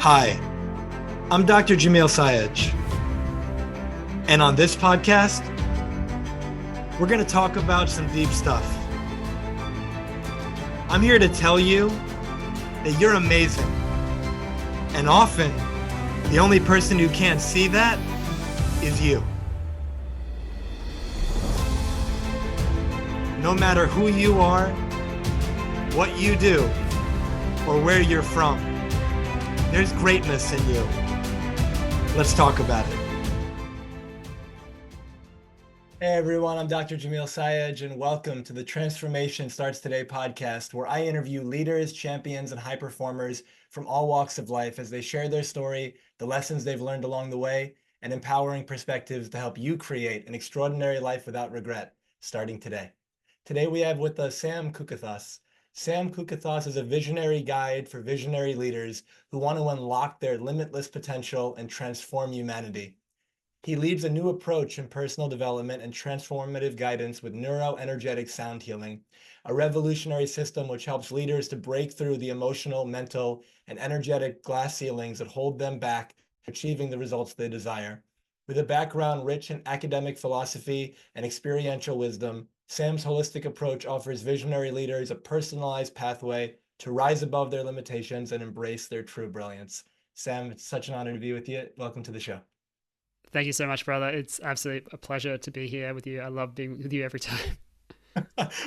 Hi, I'm Dr. Jamil Sayed, and on this podcast, we're going to talk about some deep stuff. I'm here to tell you that you're amazing, and often, the only person who can't see that is you. No matter who you are, what you do, or where you're from, there's greatness in you. Let's talk about it. Hey everyone, I'm Dr. Jamil Sayed, and welcome to the Transformation Starts Today podcast, where I interview leaders, champions, and high performers from all walks of life as they share their story, the lessons they've learned along the way, and empowering perspectives to help you create an extraordinary life without regret, starting today. Today we have with us Sam Kukathas. Sam Kukathas is a visionary guide for visionary leaders who want to unlock their limitless potential and transform humanity. He leads a new approach in personal development and transformative guidance with Neuro-Energetic Sound Healing, a revolutionary system which helps leaders to break through the emotional, mental, and energetic glass ceilings that hold them back from achieving the results they desire. With a background rich in academic philosophy and experiential wisdom, Sam's holistic approach offers visionary leaders a personalized pathway to rise above their limitations and embrace their true brilliance. Sam, it's such an honor to be with you. Welcome to the show. Thank you so much, brother. It's absolutely a pleasure to be here with you. I love being with you every time.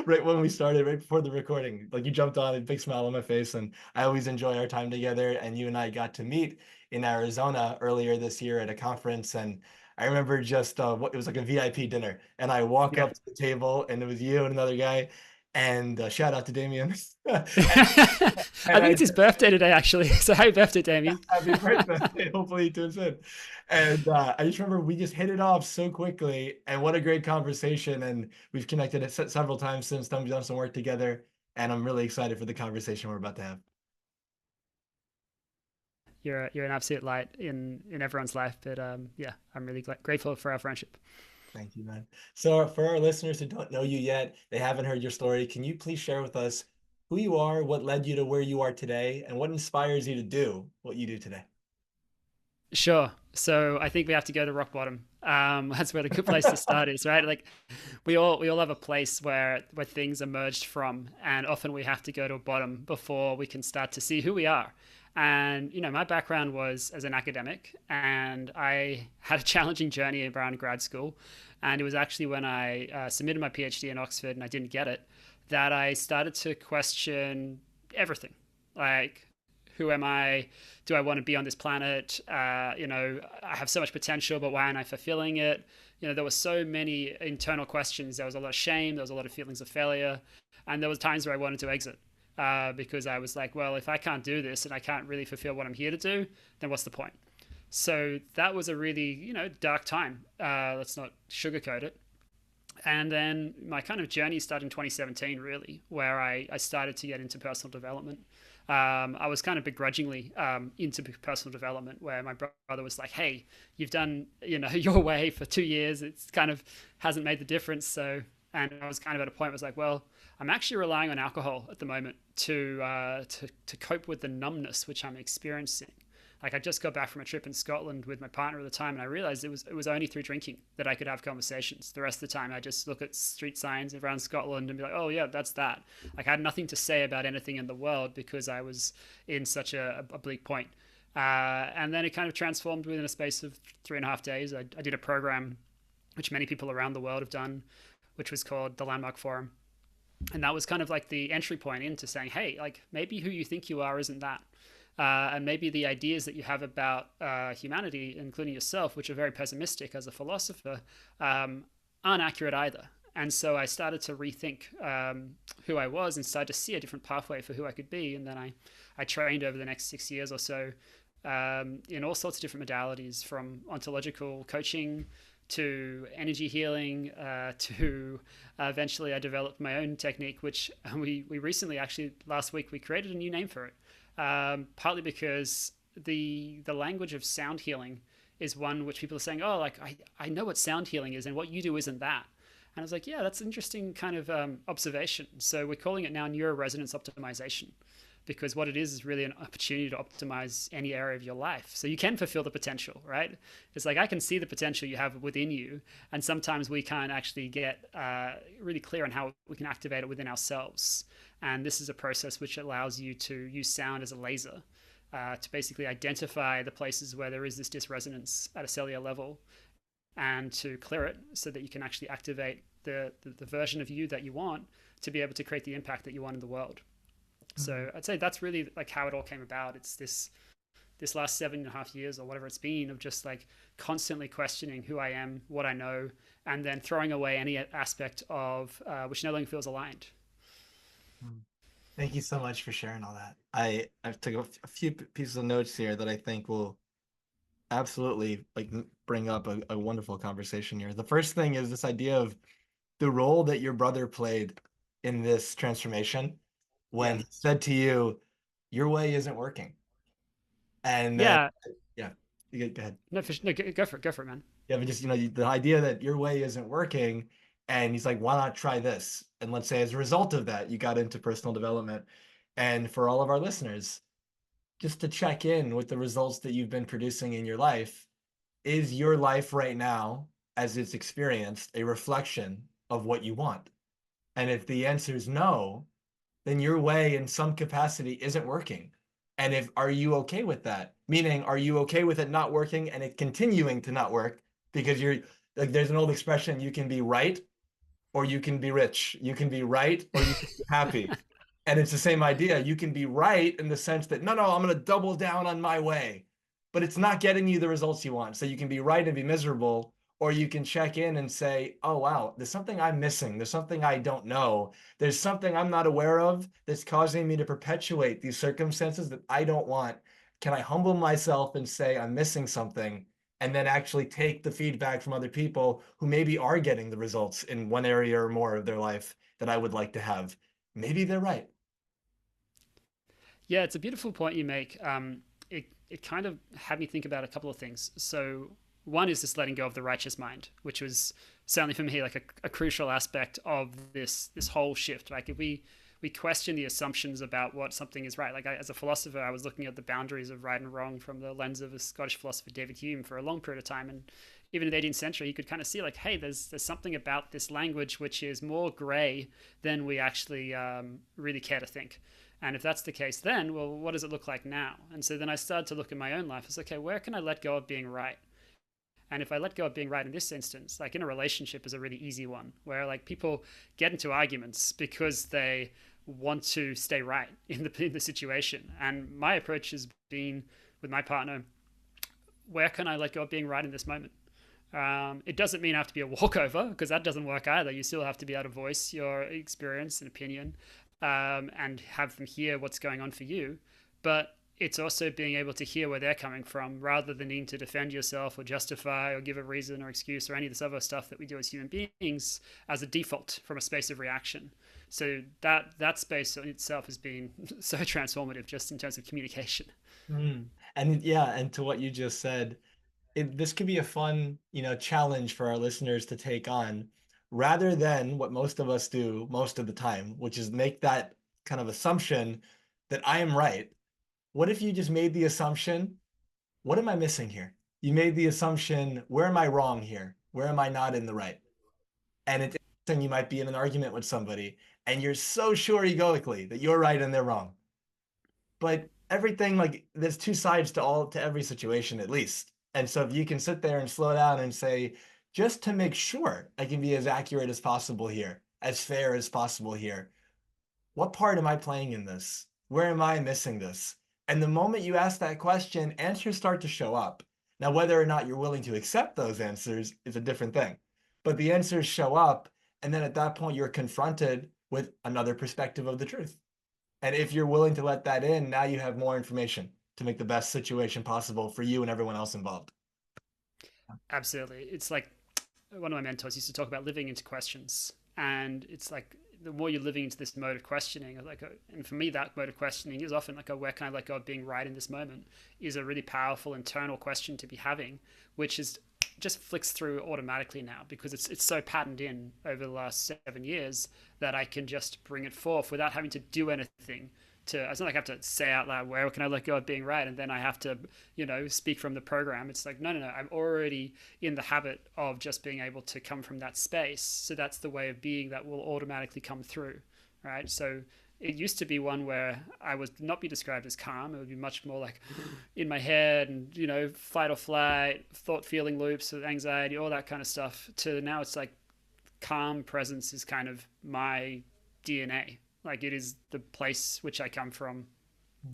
Right when we started, right before the recording, like you jumped on, a big smile on my face, and I always enjoy our time together. And you and I got to meet in Arizona earlier this year at a conference, and I remember just what it was like a VIP dinner, and I walk Yeah. up to the table, and it was you and another guy, and shout out to Damien. and, I and think I it's his birthday today, actually. So happy birthday, Damien. happy birthday. Hopefully he tunes in. And I just remember we just hit it off so quickly, and what a great conversation. And we've connected several times since then. We've done some work together, and I'm really excited for the conversation we're about to have. You're an absolute light in everyone's life. But yeah, I'm really grateful for our friendship. Thank you, man. So for our listeners who don't know you yet, they haven't heard your story, can you please share with us who you are, what led you to where you are today, and what inspires you to do what you do today? Sure. So I think we have to go to rock bottom. That's where the good place to start is, right? Like we all have a place where things emerged from, and often we have to go to a bottom before we can start to see who we are. And my background was as an academic, and I had a challenging journey around grad school. And it was actually when I submitted my PhD in Oxford and I didn't get it that I started to question everything, like who am I? Do I want to be on this planet? I have so much potential, but why aren't I fulfilling it? There were so many internal questions. There was a lot of shame. There was a lot of feelings of failure. And there was times where I wanted to exit because I was like, well, if I can't do this and I can't really fulfill what I'm here to do, then what's the point? So that was a really, dark time. Let's not sugarcoat it. And then my kind of journey started in 2017, really, where I started to get into personal development. I was kind of begrudgingly into personal development, where my brother was like, "Hey, you've done your way for 2 years. It's kind of hasn't made the difference." So, and I was kind of at a point where I was like, "Well, I'm actually relying on alcohol at the moment to cope with the numbness which I'm experiencing." Like I just got back from a trip in Scotland with my partner at the time, and I realized it was only through drinking that I could have conversations. The rest of the time, I just look at street signs around Scotland and be like, "Oh yeah, that's that." Like I had nothing to say about anything in the world because I was in such a bleak point. And then it kind of transformed within a space of 3.5 days. I did a program which many people around the world have done, which was called the Landmark Forum, and that was kind of like the entry point into saying, "Hey, like maybe who you think you are isn't that." And maybe the ideas that you have about humanity, including yourself, which are very pessimistic as a philosopher, aren't accurate either. And so I started to rethink who I was and started to see a different pathway for who I could be. And then I trained over the next 6 years or so in all sorts of different modalities, from ontological coaching to energy healing to eventually I developed my own technique, which we recently, actually last week, we created a new name for it. Partly because the language of sound healing is one which people are saying, oh, like I know what sound healing is, and what you do isn't that. And I was like, yeah, that's an interesting kind of observation. So we're calling it now neuro resonance optimization. because what it is really an opportunity to optimize any area of your life. So you can fulfill the potential, right? It's like I can see the potential you have within you, and sometimes we can't actually get really clear on how we can activate it within ourselves. And this is a process which allows you to use sound as a laser to basically identify the places where there is this dysresonance at a cellular level and to clear it so that you can actually activate the version of you that you want to be able to create the impact that you want in the world. Mhm. So I'd say that's really like how it all came about. It's this last 7.5 years or whatever it's been of just like constantly questioning who I am, what I know, and then throwing away any aspect of which no longer feels aligned. Mhm. Thank you so much for sharing all that. I've took a few pieces of notes here that I think will absolutely like bring up a wonderful conversation here. The first thing is this idea of the role that your brother played in this transformation when Yeah, he said to you, your way isn't working. And then, yeah. yeah, go ahead. No, no, go for it, man. Yeah, but just, the idea that your way isn't working. And he's like, why not try this? And let's say as a result of that, you got into personal development. And for all of our listeners, just to check in with the results that you've been producing in your life, is your life right now, as it's experienced, a reflection of what you want? And if the answer is no, then your way in some capacity isn't working. And if are you okay with that? Meaning, are you okay with it not working and it continuing to not work? Because you're like, there's an old expression, you can be right or you can be rich. You can be right or you can be happy. And it's the same idea. You can be right in the sense that, no, I'm going to double down on my way, but it's not getting you the results you want. So you can be right and be miserable, or you can check in and say, oh, wow, there's something I'm missing. There's something I don't know. There's something I'm not aware of that's causing me to perpetuate these circumstances that I don't want. Can I humble myself and say I'm missing something? And then actually take the feedback from other people who maybe are getting the results in one area or more of their life that I would like to have. Maybe they're right. Yeah, it's a beautiful point you make. It kind of had me think about a couple of things. So one is just letting go of the righteous mind, which was certainly for me like a crucial aspect of this whole shift. Like if we question the assumptions about what something is right. Like as a philosopher, I was looking at the boundaries of right and wrong from the lens of a Scottish philosopher, David Hume, for a long period of time. And even in the 18th century, you could kind of see like, hey, there's something about this language which is more gray than we actually really care to think. And if that's the case, then, well, what does it look like now? And so then I started to look at my own life. It's okay, where can I let go of being right? And if I let go of being right in this instance, like in a relationship is a really easy one where like people get into arguments because they want to stay right in the situation. And my approach has been with my partner, where can I let go of being right in this moment? It doesn't mean I have to be a walkover because that doesn't work either. You still have to be able to voice your experience and opinion and have them hear what's going on for you. But it's also being able to hear where they're coming from rather than needing to defend yourself or justify or give a reason or excuse or any of this other stuff that we do as human beings as a default from a space of reaction. So that space in itself has been so transformative just in terms of communication. Mm. And yeah, and to what you just said, this could be a fun, challenge for our listeners to take on rather than what most of us do most of the time, which is make that kind of assumption that I am right. What if you just made the assumption, what am I missing here? You made the assumption, where am I wrong here? Where am I not in the right? And it's interesting, you might be in an argument with somebody and you're so sure egoically that you're right and they're wrong. But everything, like, there's two sides to every situation at least. And so if you can sit there and slow down and say, just to make sure I can be as accurate as possible here, as fair as possible here, what part am I playing in this? Where am I missing this? And the moment you ask that question, answers start to show up. Now, whether or not you're willing to accept those answers is a different thing. But the answers show up, and then at that point, you're confronted with another perspective of the truth. And if you're willing to let that in, now you have more information to make the best situation possible for you and everyone else involved. Absolutely. It's like one of my mentors used to talk about living into questions. And it's like the more you're living into this mode of questioning, and for me, that mode of questioning is often like, where can I let go of being right in this moment? Is a really powerful internal question to be having, which is just flicks through automatically now because it's so patterned in over the last 7 years that I can just bring it forth without having to do anything to, it's not like I have to say out loud, where can I let go of being right? And then I have to, speak from the program. It's like, no, no, no. I'm already in the habit of just being able to come from that space. So that's the way of being that will automatically come through. Right. So it used to be one where I would not be described as calm. It would be much more like in my head and, fight or flight, thought feeling loops, anxiety, all that kind of stuff. To now it's like calm presence is kind of my DNA. Like it is the place which I come from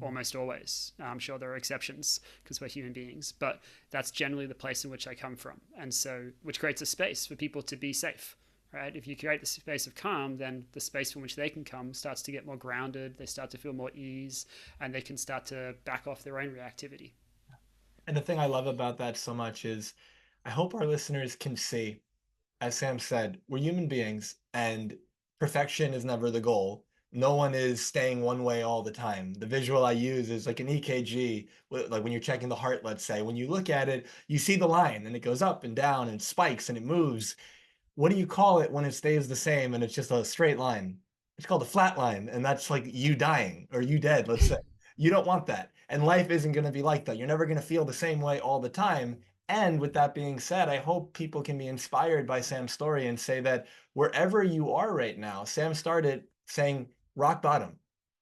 almost always. I'm sure there are exceptions because we're human beings, but that's generally the place in which I come from. And so, which creates a space for people to be safe, right? If you create the space of calm, then the space from which they can come starts to get more grounded. They start to feel more ease and they can start to back off their own reactivity. And the thing I love about that so much is I hope our listeners can see, as Sam said, we're human beings and perfection is never the goal. No one is staying one way all the time. The visual I use is like an EKG, like when you're checking the heart, let's say. When you look at it, you see the line and it goes up and down and spikes and it moves. What do you call it when it stays the same and it's just a straight line? It's called a flat line, and that's like you dying or you dead, let's say. You don't want that. And life isn't going to be like that. You're never going to feel the same way all the time. And with that being said, I hope people can be inspired by Sam's story and say that wherever you are right now, Sam started saying rock bottom,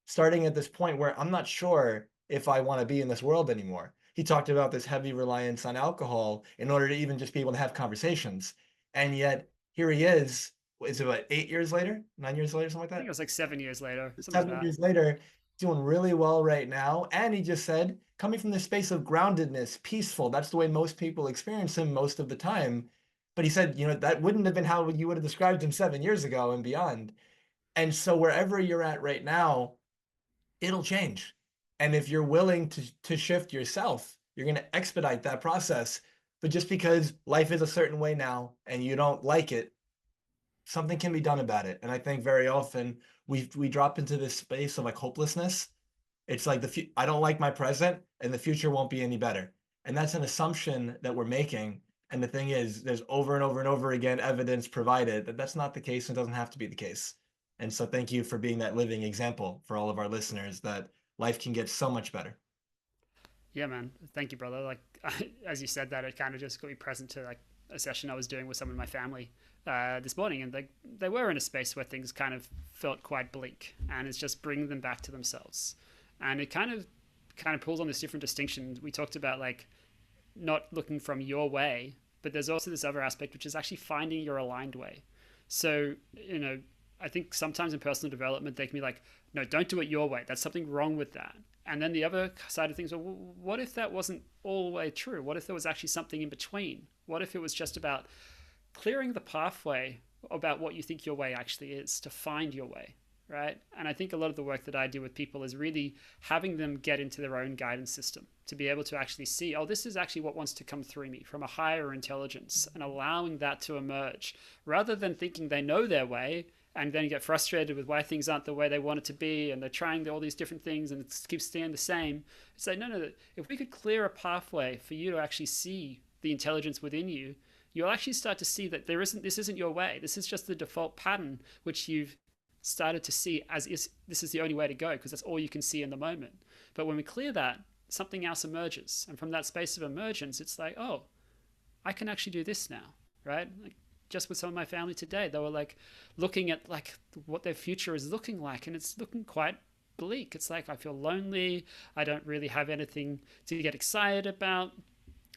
starting at this point where I'm not sure if I want to be in this world anymore. He talked about this heavy reliance on alcohol in order to even just be able to have conversations. And yet here he is it about 8 years later, 9 years later, something like I think that? it was like 7 years later, something like 7 that. years later, doing really well right now. And he just said, coming from this space of groundedness, peaceful, that's the way most people experience him most of the time. But he said, that wouldn't have been how you would have described him 7 years ago and beyond. And so wherever you're at right now, it'll change. And if you're willing to shift yourself, you're going to expedite that process. But just because life is a certain way now and you don't like it, something can be done about it. And I think very often we drop into this space of like hopelessness. It's like I don't like my present and the future won't be any better. And that's an assumption that we're making. And the thing is, there's over and over and over again evidence provided that that's not the case and doesn't have to be the case. And so thank you for being that living example for all of our listeners that life can get so much better. Yeah, man. Thank you, brother. Like, as you said that, it kind of just got me present to like a session I was doing with some of my family this morning, and they were in a space where things kind of felt quite bleak, and it's just bringing them back to themselves, and it kind of pulls on this different distinction we talked about, like not looking from your way, but there's also this other aspect which is actually finding your aligned way. So I think sometimes in personal development they can be like, no, don't do it your way. That's something wrong with that. And then the other side of things, well, what if that wasn't all the way true? What if there was actually something in between? What if it was just about clearing the pathway about what you think your way actually is to find your way, right? And I think a lot of the work that I do with people is really having them get into their own guidance system to be able to actually see, oh, this is actually what wants to come through me from a higher intelligence, and allowing that to emerge rather than thinking they know their way and then get frustrated with why things aren't the way they want it to be, and they're trying all these different things and it keeps staying the same. It's like, no, no, if we could clear a pathway for you to actually see the intelligence within you, you'll actually start to see that this isn't your way. This is just the default pattern which you've started to see as is this is the only way to go because that's all you can see in the moment. But when we clear that, something else emerges, and from that space of emergence, it's like, oh, I can actually do this now, right? Like, just with some of my family today, they were like looking at like what their future is looking like, and it's looking quite bleak. It's like, I feel lonely. I don't really have anything to get excited about.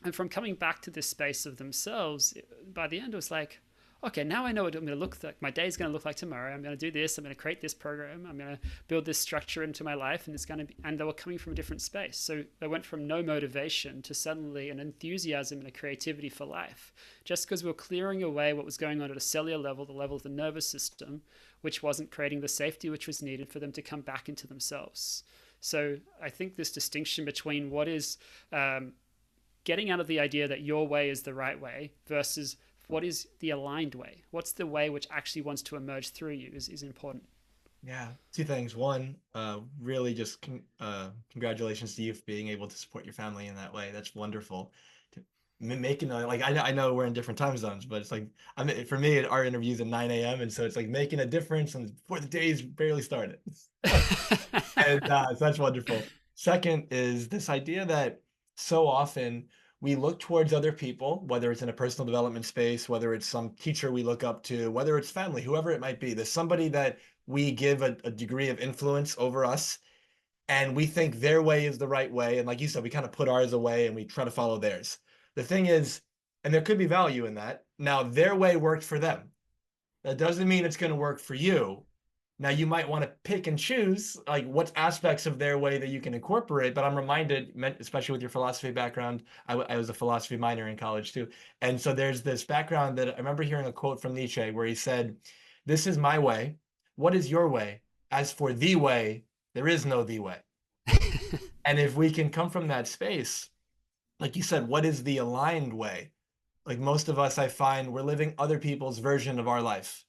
And from coming back to this space of themselves, by the end, it was like, okay, now I know what I'm going to look like. My day is going to look like tomorrow. I'm going to do this. I'm going to create this program. I'm going to build this structure into my life. And it's going to be, and they were coming from a different space. So they went from no motivation to suddenly an enthusiasm and a creativity for life. Just because we were clearing away what was going on at a cellular level, the level of the nervous system, which wasn't creating the safety which was needed for them to come back into themselves. So I think this distinction between what is getting out of the idea that your way is the right way versus what is the aligned way, what's the way which actually wants to emerge through you is important. Yeah, two things. One, really just congratulations to you for being able to support your family in that way. That's wonderful. making like I know we're in different time zones, but it's like for me our interview's at 9 a.m. and so it's like making a difference and before the day's barely started. And so that's wonderful. Second is this idea that so often we look towards other people, whether it's in a personal development space, whether it's some teacher we look up to, whether it's family, whoever it might be. There's somebody that we give a degree of influence over us, and we think their way is the right way. And like you said, we kind of put ours away and we try to follow theirs. The thing is, and there could be value in that. Now, their way worked for them. That doesn't mean it's going to work for you. Now you might want to pick and choose like what aspects of their way that you can incorporate. But I'm reminded, especially with your philosophy background, I was a philosophy minor in college too. And so there's this background that I remember hearing a quote from Nietzsche where he said, "This is my way. What is your way? As for the way, there is no the way." And if we can come from that space, like you said, what is the aligned way? Like most of us, I find we're living other people's version of our life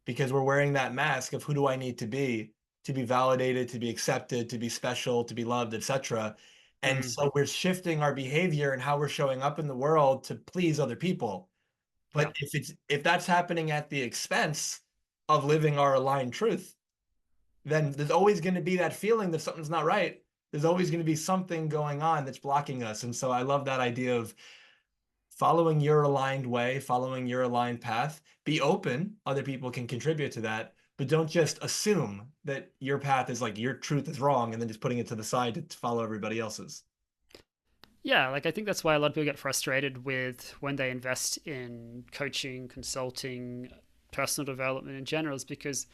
because we're wearing that mask of who do I need to be validated, to be accepted, to be special, to be loved, etc. And Mm, so we're shifting our behavior and how we're showing up in the world to please other people. yeah. But if that's happening at the expense of living our aligned truth, then there's always going to be that feeling that something's not right. There's always going to be something going on that's blocking us. And so I love that idea of following your aligned way, following your aligned path. Be open, other people can contribute to that, but don't just assume that your path is like your truth is wrong and then just putting it to the side to follow everybody else's. Yeah, like I think that's why a lot of people get frustrated with when they invest in coaching, consulting, personal development in general, is because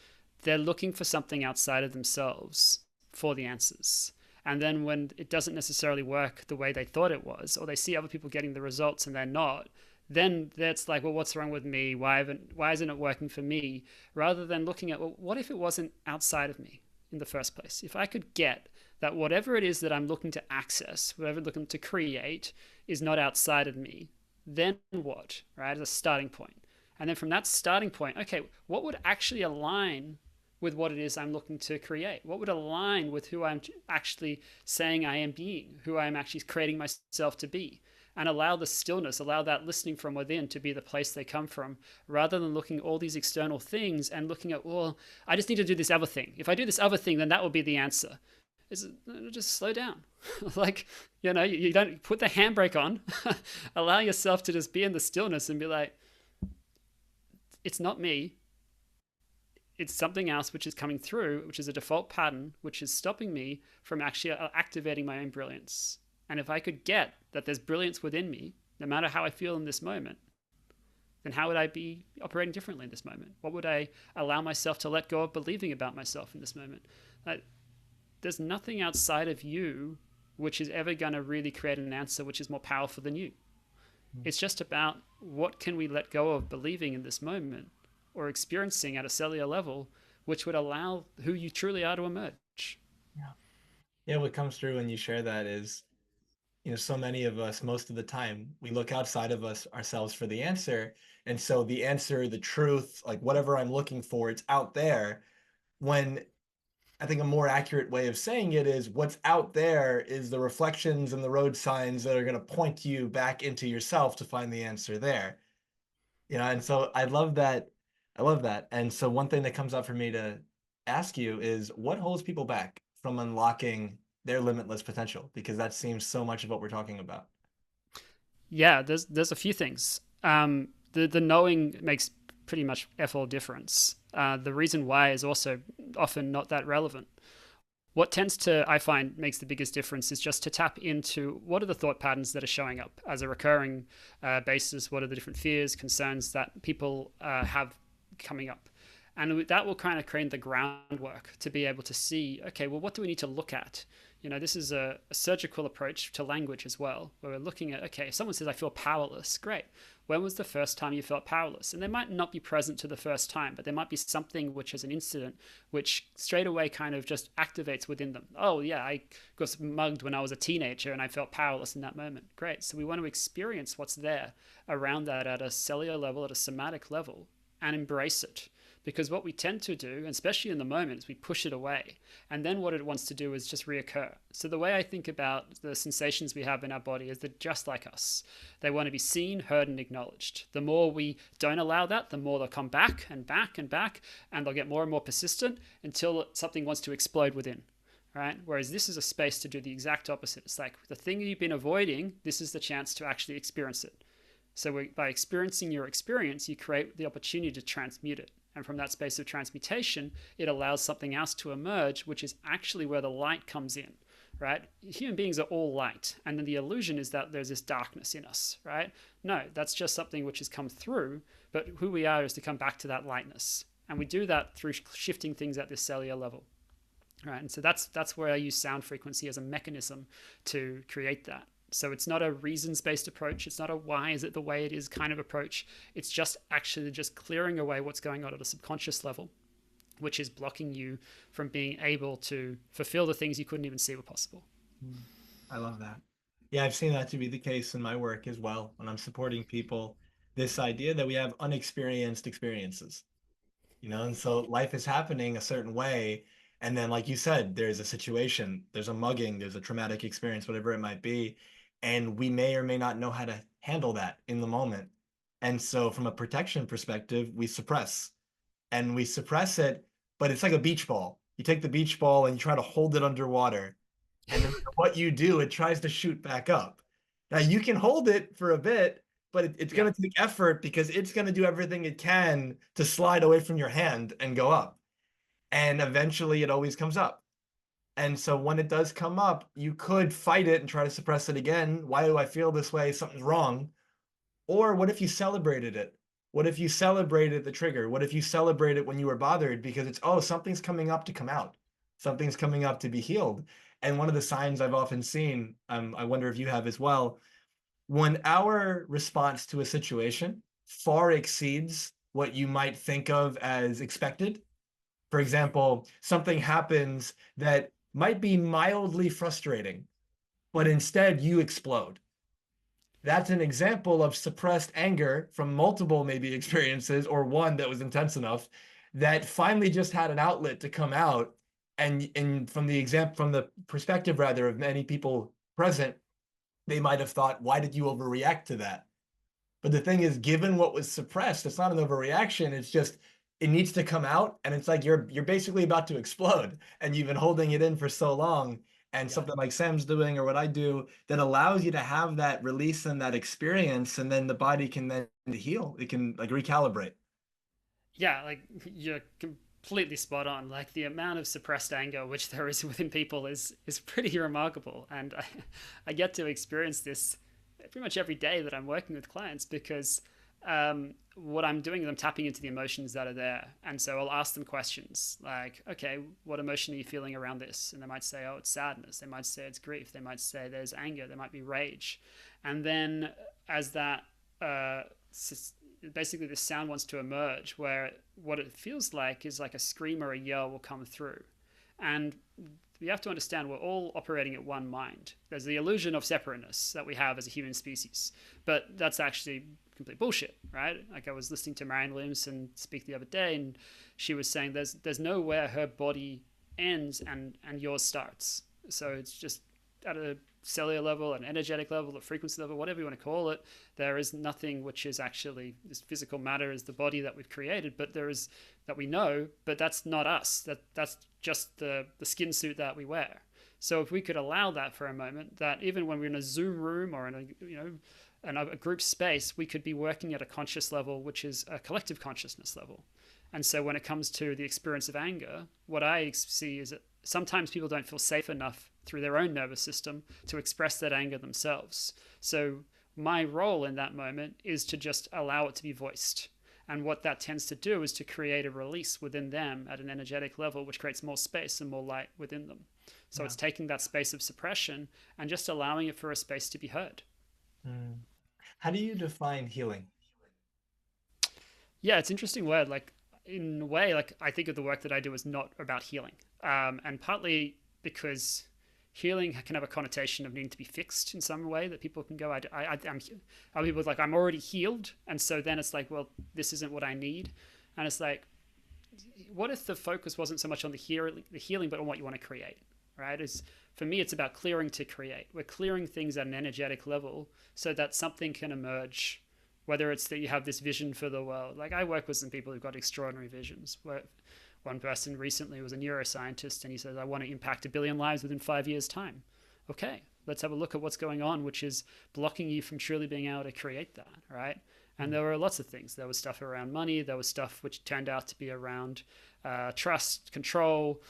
they're looking for something outside of themselves for the answers. And then when it doesn't necessarily work the way they thought it was, or they see other people getting the results and they're not, then that's like, well, what's wrong with me? Why isn't it working for me? Rather than looking at, well, what if it wasn't outside of me in the first place? If I could get that whatever it is that I'm looking to access, whatever I'm looking to create, is not outside of me, then what, right? As a starting point. And then from that starting point, okay, what would actually align with what it is I'm looking to create? What would align with who I'm actually saying I am being, who I'm actually creating myself to be? And allow the stillness, allow that listening from within to be the place they come from, rather than looking at all these external things and looking at, well, I just need to do this other thing. If I do this other thing, then that will be the answer. Is just slow down. Like, you don't put the handbrake on. Allow yourself to just be in the stillness and be like, it's not me. It's something else which is coming through, which is a default pattern, which is stopping me from actually activating my own brilliance. And if I could get that there's brilliance within me, no matter how I feel in this moment, then how would I be operating differently in this moment? What would I allow myself to let go of believing about myself in this moment? There's nothing outside of you which is ever going to really create an answer which is more powerful than you. It's just about what can we let go of believing in this moment or experiencing at a cellular level, which would allow who you truly are to emerge. Yeah. Yeah, what comes through when you share that is, so many of us, most of the time, we look outside of us ourselves for the answer. And so the answer, the truth, like whatever I'm looking for, it's out there. When I think a more accurate way of saying it is what's out there is the reflections and the road signs that are going to point you back into yourself to find the answer there. And so I love that. I love that. And so one thing that comes up for me to ask you is what holds people back from unlocking their limitless potential? Because that seems so much of what we're talking about. Yeah, there's a few things. The knowing makes pretty much f all difference. The reason why is also often not that relevant. What tends to, I find, makes the biggest difference is just to tap into what are the thought patterns that are showing up as a recurring basis. What are the different fears, concerns that people have coming up? And that will kind of create the groundwork to be able to see, okay, well, what do we need to look at? This is a surgical approach to language as well, where we're looking at, okay, if someone says, I feel powerless, great. When was the first time you felt powerless? And they might not be present to the first time, but there might be something which is an incident which straight away kind of just activates within them. Oh, yeah, I got mugged when I was a teenager and I felt powerless in that moment. Great. So we want to experience what's there around that at a cellular level, at a somatic level, and embrace it. because what we tend to do, especially in the moment, is we push it away. And then what it wants to do is just reoccur. So the way I think about the sensations we have in our body is they're just like us. They want to be seen, heard, and acknowledged. The more we don't allow that, the more they'll come back and back and back, and they'll get more and more persistent until something wants to explode within. Right? Whereas this is a space to do the exact opposite. It's like the thing you've been avoiding, this is the chance to actually experience it. So by experiencing your experience, you create the opportunity to transmute it. And from that space of transmutation, it allows something else to emerge, which is actually where the light comes in, right? Human beings are all light. And then the illusion is that there's this darkness in us, right? No, that's just something which has come through, but who we are is to come back to that lightness. And we do that through shifting things at this cellular level. Right, and so that's where I use sound frequency as a mechanism to create that. So it's not a reasons-based approach. It's not a why is it the way it is kind of approach. It's just actually just clearing away what's going on at a subconscious level, which is blocking you from being able to fulfill the things you couldn't even see were possible. I love that. Yeah, I've seen that to be the case in my work as well when I'm supporting people. This idea that we have unexperienced experiences, and so life is happening a certain way. And then, like you said, there's a situation, there's a mugging, there's a traumatic experience, whatever it might be. And we may or may not know how to handle that in the moment. And so, from a protection perspective, we suppress it, but it's like a beach ball. You take the beach ball and you try to hold it underwater. And no matter what you do, it tries to shoot back up. Now, you can hold it for a bit, but it's Yeah. going to take effort because it's going to do everything it can to slide away from your hand and go up. And eventually it always comes up. And so when it does come up, you could fight it and try to suppress it again. Why do I feel this way? Something's wrong. Or what if you celebrated it? What if you celebrated the trigger? What if you celebrate it when you were bothered because it's, oh, something's coming up to come out. Something's coming up to be healed. And one of the signs I've often seen, I wonder if you have as well, when our response to a situation far exceeds what you might think of as expected. For example, something happens that might be mildly frustrating, but instead you explode. That's an example of suppressed anger from multiple maybe experiences or one that was intense enough that finally just had an outlet to come out. And from the perspective rather of many people present, they might have thought, why did you overreact to that? But the thing is, given what was suppressed, it's not an overreaction. It's just it needs to come out, and it's like you're basically about to explode, and you've been holding it in for so long. And Yeah. something like Sam's doing or what I do that allows you to have that release and that experience, and then the body can then heal. It can like recalibrate. Yeah, like you're completely spot on. Like the amount of suppressed anger which there is within people is pretty remarkable, and I get to experience this pretty much every day that I'm working with clients because what I'm doing is I'm tapping into the emotions that are there, and so I'll ask them questions like, okay, what emotion are you feeling around this? And they might say, oh, it's sadness. They might say it's grief. They might say there's anger. There might be rage, and then as that uh, basically the sound wants to emerge where what it feels like is like a scream or a yell will come through. And we have to understand we're all operating at one mind. There's the illusion of separateness that we have as a human species, but that's actually complete bullshit, right? Like I was listening to Marianne Williamson speak the other day, and she was saying there's nowhere her body ends and yours starts. So it's just at a cellular level, an energetic level, a frequency level, whatever you want to call it, there is nothing which is actually this physical matter is the body that we've created, but there is that we know, but that's not us. That's just the skin suit that we wear. So if we could allow that for a moment, that even when we're in a Zoom room or in a group space, we could be working at a conscious level, which is a collective consciousness level. And so when it comes to the experience of anger, what I see is that sometimes people don't feel safe enough through their own nervous system to express that anger themselves. So my role in that moment is to just allow it to be voiced. And what that tends to do is to create a release within them at an energetic level, which creates more space and more light within them. So Yeah. it's taking that space of suppression and just allowing it for a space to be heard. Mm. How do you define healing? Yeah, it's an interesting word. Like in a way, like I think of the work that I do as not about healing, and partly because healing can have a connotation of needing to be fixed in some way that people can go, I'm other people like I'm already healed, and so then it's like, well, this isn't what I need, and it's like what if the focus wasn't so much on the healing, but on what you want to create, right? Is for me, it's about clearing to create. We're clearing things at an energetic level so that something can emerge. Whether it's that you have this vision for the world, like I work with some people who've got extraordinary visions. Where one person recently was a neuroscientist, and he says, "I want to impact 1 billion lives within 5 years' time." Okay, let's have a look at what's going on, which is blocking you from truly being able to create that, right? And there were lots of things. There was stuff around money. There was stuff which turned out to be around trust, control,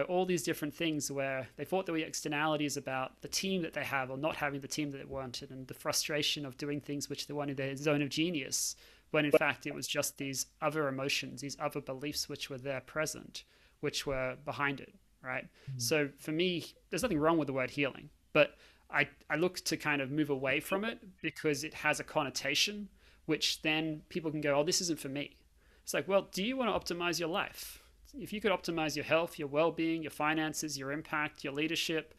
all these different things where they thought there were externalities about the team that they have or not having the team that they wanted, and the frustration of doing things which they wanted their zone of genius, when in fact it was just these other emotions, these other beliefs which were there present, which were behind it, right? So for me, there's nothing wrong with the word healing, but I look to kind of move away from it because it has a connotation which then people can go, oh, this isn't for me. It's like, well, do you want to optimize your life? If you could optimize your health, your well-being, your finances, your impact, your leadership,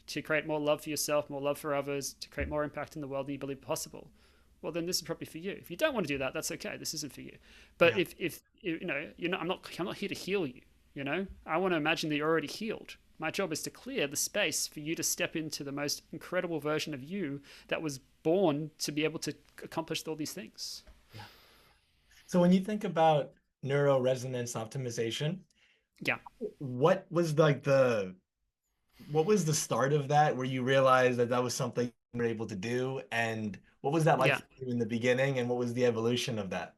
to create more love for yourself, more love for others, to create more impact in the world than you believe possible, well, then this is probably for you. If you don't want to do that, that's okay. This isn't for you. But Yeah. if I'm not here to heal you. I want to imagine that you're already healed. My job is to clear the space for you to step into the most incredible version of you that was born to be able to accomplish all these things. Yeah. So when you think about neuro resonance optimization, Yeah, what was like what was the start of that where you realized that that was something you were able to do? And what was that like yeah, for you in the beginning? And what was the evolution of that?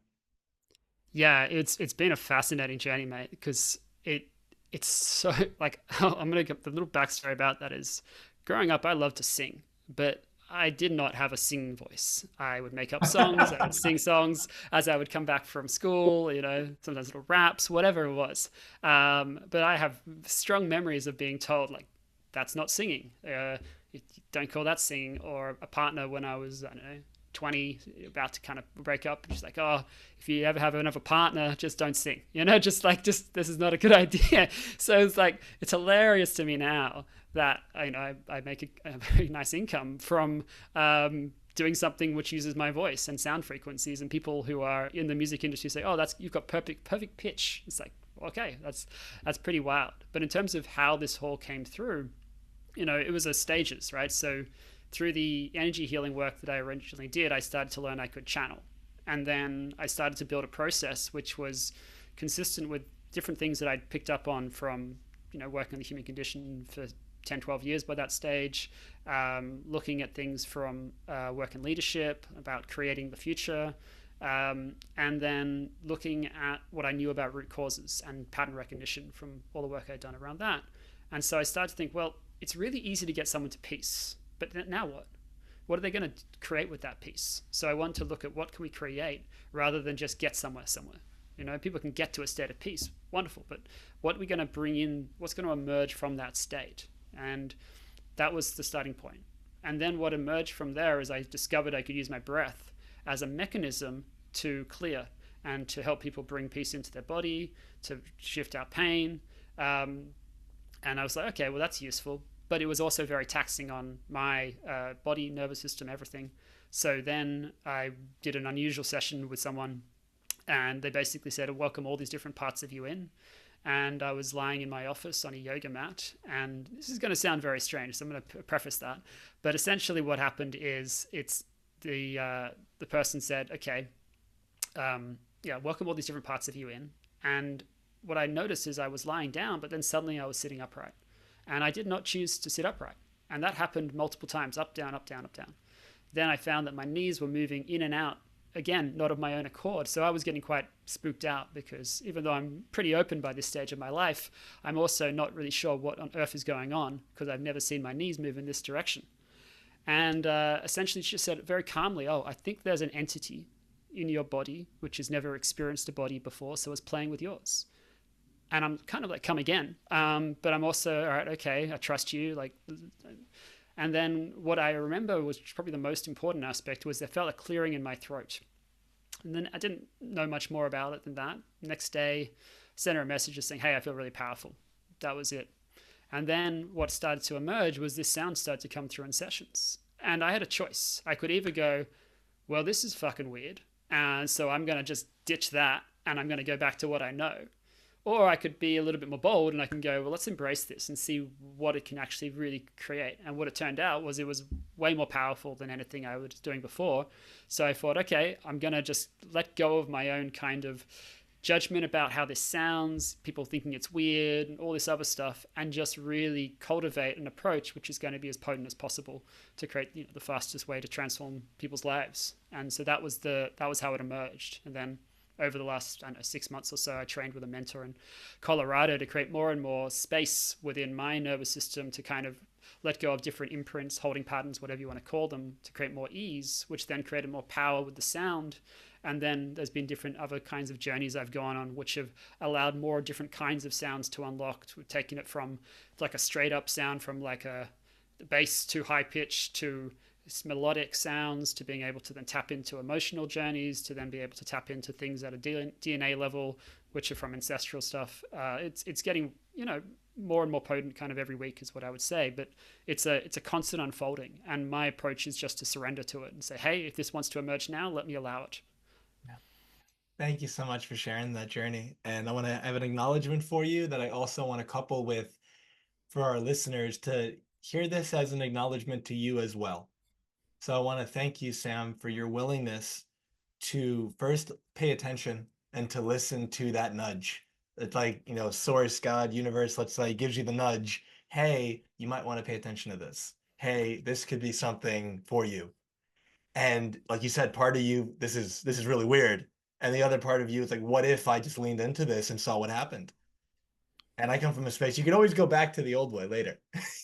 yeah. It's been a fascinating journey, mate, because it's so like I'm gonna get the little backstory about that is growing up, I loved to sing, but I did not have a singing voice. I would make up songs, I would sing songs as I would come back from school, sometimes little raps, whatever it was. But I have strong memories of being told, like, that's not singing. You don't call that singing. Or a partner when I was, I don't know, 20, about to kind of break up. She's like, oh, if you ever have another partner, just don't sing. Just this is not a good idea. So it's like, it's hilarious to me now that I make a very nice income from doing something which uses my voice and sound frequencies, and people who are in the music industry say, oh, you've got perfect pitch. It's like, okay, that's pretty wild. But in terms of how this all came through, it was a stages, right? So through the energy healing work that I originally did, I started to learn I could channel. And then I started to build a process which was consistent with different things that I'd picked up on from, working on the human condition for 10, 12 years by that stage, looking at things from work and leadership, about creating the future, and then looking at what I knew about root causes and pattern recognition from all the work I'd done around that. And so I started to think, well, it's really easy to get someone to peace, but now what? What are they going to create with that peace? So I wanted to look at what can we create rather than just get somewhere. People can get to a state of peace, wonderful, but what are we going to bring in? What's going to emerge from that state? And that was the starting point. And then what emerged from there is I discovered I could use my breath as a mechanism to clear and to help people bring peace into their body, to shift out pain. And I was like, okay, well, that's useful. But it was also very taxing on my body, nervous system, everything. So then I did an unusual session with someone, and they basically said, welcome all these different parts of you in. And I was lying in my office on a yoga mat. And this is going to sound very strange, so I'm going to preface that. But essentially what happened is it's the person said, okay, yeah, welcome all these different parts of you in. And what I noticed is I was lying down, but then suddenly I was sitting upright. And I did not choose to sit upright. And that happened multiple times, up, down, up, down, up, down. Then I found that my knees were moving in and out, again, not of my own accord. So I was getting quite spooked out because even though I'm pretty open by this stage of my life, I'm also not really sure what on earth is going on because I've never seen my knees move in this direction. And essentially she just said very calmly, oh, I think there's an entity in your body which has never experienced a body before, so it's playing with yours. And I'm kind of like, come again. But I'm also, all right, okay, I trust you. And then what I remember was probably the most important aspect was there felt a clearing in my throat. And then I didn't know much more about it than that. Next day, sent her a message just saying, hey, I feel really powerful. That was it. And then what started to emerge was this sound started to come through in sessions. And I had a choice. I could either go, well, this is fucking weird. And so I'm going to just ditch that and I'm going to go back to what I know. Or I could be a little bit more bold and I can go, well, let's embrace this and see what it can actually really create. And what it turned out was it was way more powerful than anything I was doing before. So I thought, okay, I'm going to just let go of my own kind of judgment about how this sounds, people thinking it's weird, and all this other stuff, and just really cultivate an approach which is going to be as potent as possible to create, the fastest way to transform people's lives. And so that was how it emerged. And then over the last, I don't know, 6 months or so, I trained with a mentor in Colorado to create more and more space within my nervous system to kind of let go of different imprints, holding patterns, whatever you want to call them, to create more ease, which then created more power with the sound. And then there's been different other kinds of journeys I've gone on, which have allowed more different kinds of sounds to unlock. We've taken it from like a straight up sound, from like a bass to high pitch to melodic sounds, to being able to then tap into emotional journeys, to then be able to tap into things at a DNA level, which are from ancestral stuff. It's getting more and more potent kind of every week is what I would say, but it's a constant unfolding, and my approach is just to surrender to it and say, hey, if this wants to emerge now, let me allow it. Yeah. Thank you so much for sharing that journey. And I want to have an acknowledgement for you that I also want to couple with for our listeners to hear this as an acknowledgement to you as well. So I want to thank you, Sam, for your willingness to first pay attention and to listen to that nudge. It's like, source, God, universe, let's say, gives you the nudge. Hey, you might want to pay attention to this. Hey, this could be something for you. And like you said, part of you, this is really weird. And the other part of you is like, what if I just leaned into this and saw what happened? And I come from a space, you can always go back to the old way later.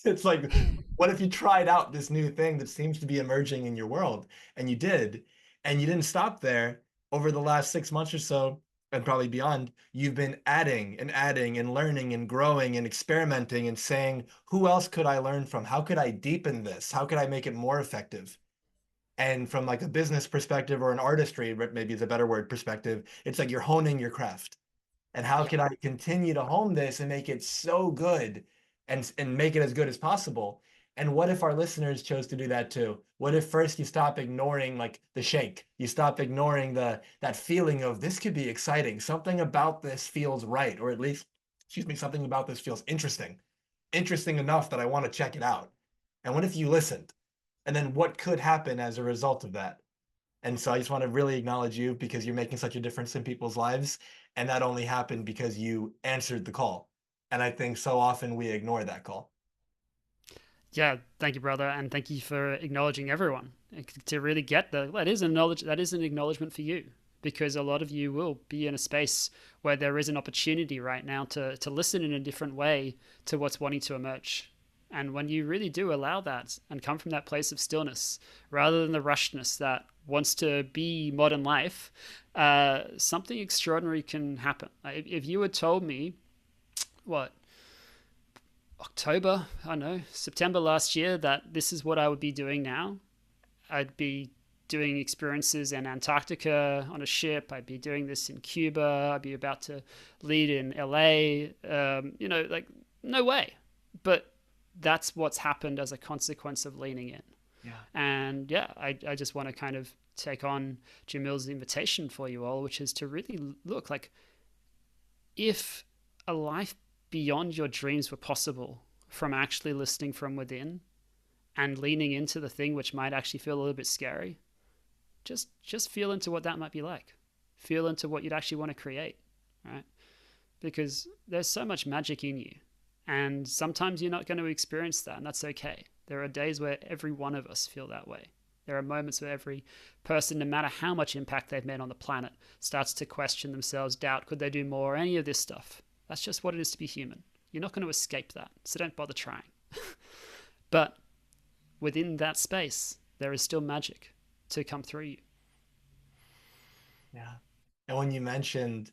It's like, what if you tried out this new thing that seems to be emerging in your world? And you did, and you didn't stop there. Over the last 6 months or so, and probably beyond, you've been adding and learning and growing and experimenting and saying, who else could I learn from? How could I deepen this? How could I make it more effective? And from like a business perspective or an artistry, maybe is a better word, perspective, it's like you're honing your craft. And how Yeah. can I continue to hone this and make it so good and make it as good as possible? And what if our listeners chose to do that too? What if first you stop ignoring like the shake? You stop ignoring that feeling of this could be exciting. Something about this feels right, or at least, excuse me, something about this feels interesting. Interesting enough that I want to check it out. And what if you listened? And then what could happen as a result of that? And so I just want to really acknowledge you because you're making such a difference in people's lives. And that only happened because you answered the call. And I think so often we ignore that call. Yeah, thank you, brother, and thank you for acknowledging everyone. To really get that is an knowledge, that is an acknowledgement for you, because a lot of you will be in a space where there is an opportunity right now to listen in a different way to what's wanting to emerge. And when you really do allow that and come from that place of stillness, rather than the rushness that wants to be modern life, something extraordinary can happen. If you had told me, what, October, I don't know, September last year, that this is what I would be doing now. I'd be doing experiences in Antarctica on a ship. I'd be doing this in Cuba. I'd be about to lead in LA. Like, no way. But that's what's happened as a consequence of leaning in. Yeah. And yeah, I just want to kind of take on Jamil's invitation for you all, which is to really look like, if a life beyond your dreams were possible from actually listening from within and leaning into the thing which might actually feel a little bit scary, just feel into what that might be like. Feel into what you'd actually want to create, right? Because there's so much magic in you. And sometimes you're not going to experience that, and that's okay. There are days where every one of us feel that way. There are moments where every person, no matter how much impact they've made on the planet, starts to question themselves, doubt, could they do more, any of this stuff. That's just what it is to be human. You're not going to escape that, so don't bother trying. But within that space, there is still magic to come through you. Yeah. And when you mentioned,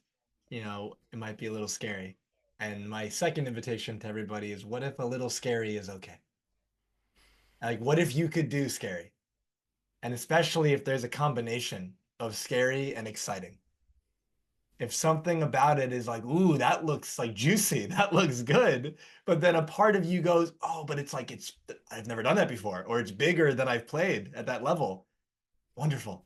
it might be a little scary. And my second invitation to everybody is what if a little scary is okay? Like, what if you could do scary? And especially if there's a combination of scary and exciting. If something about it is like, ooh, that looks like juicy, that looks good, but then a part of you goes, oh, but it's like I've never done that before, or it's bigger than I've played at that level. Wonderful.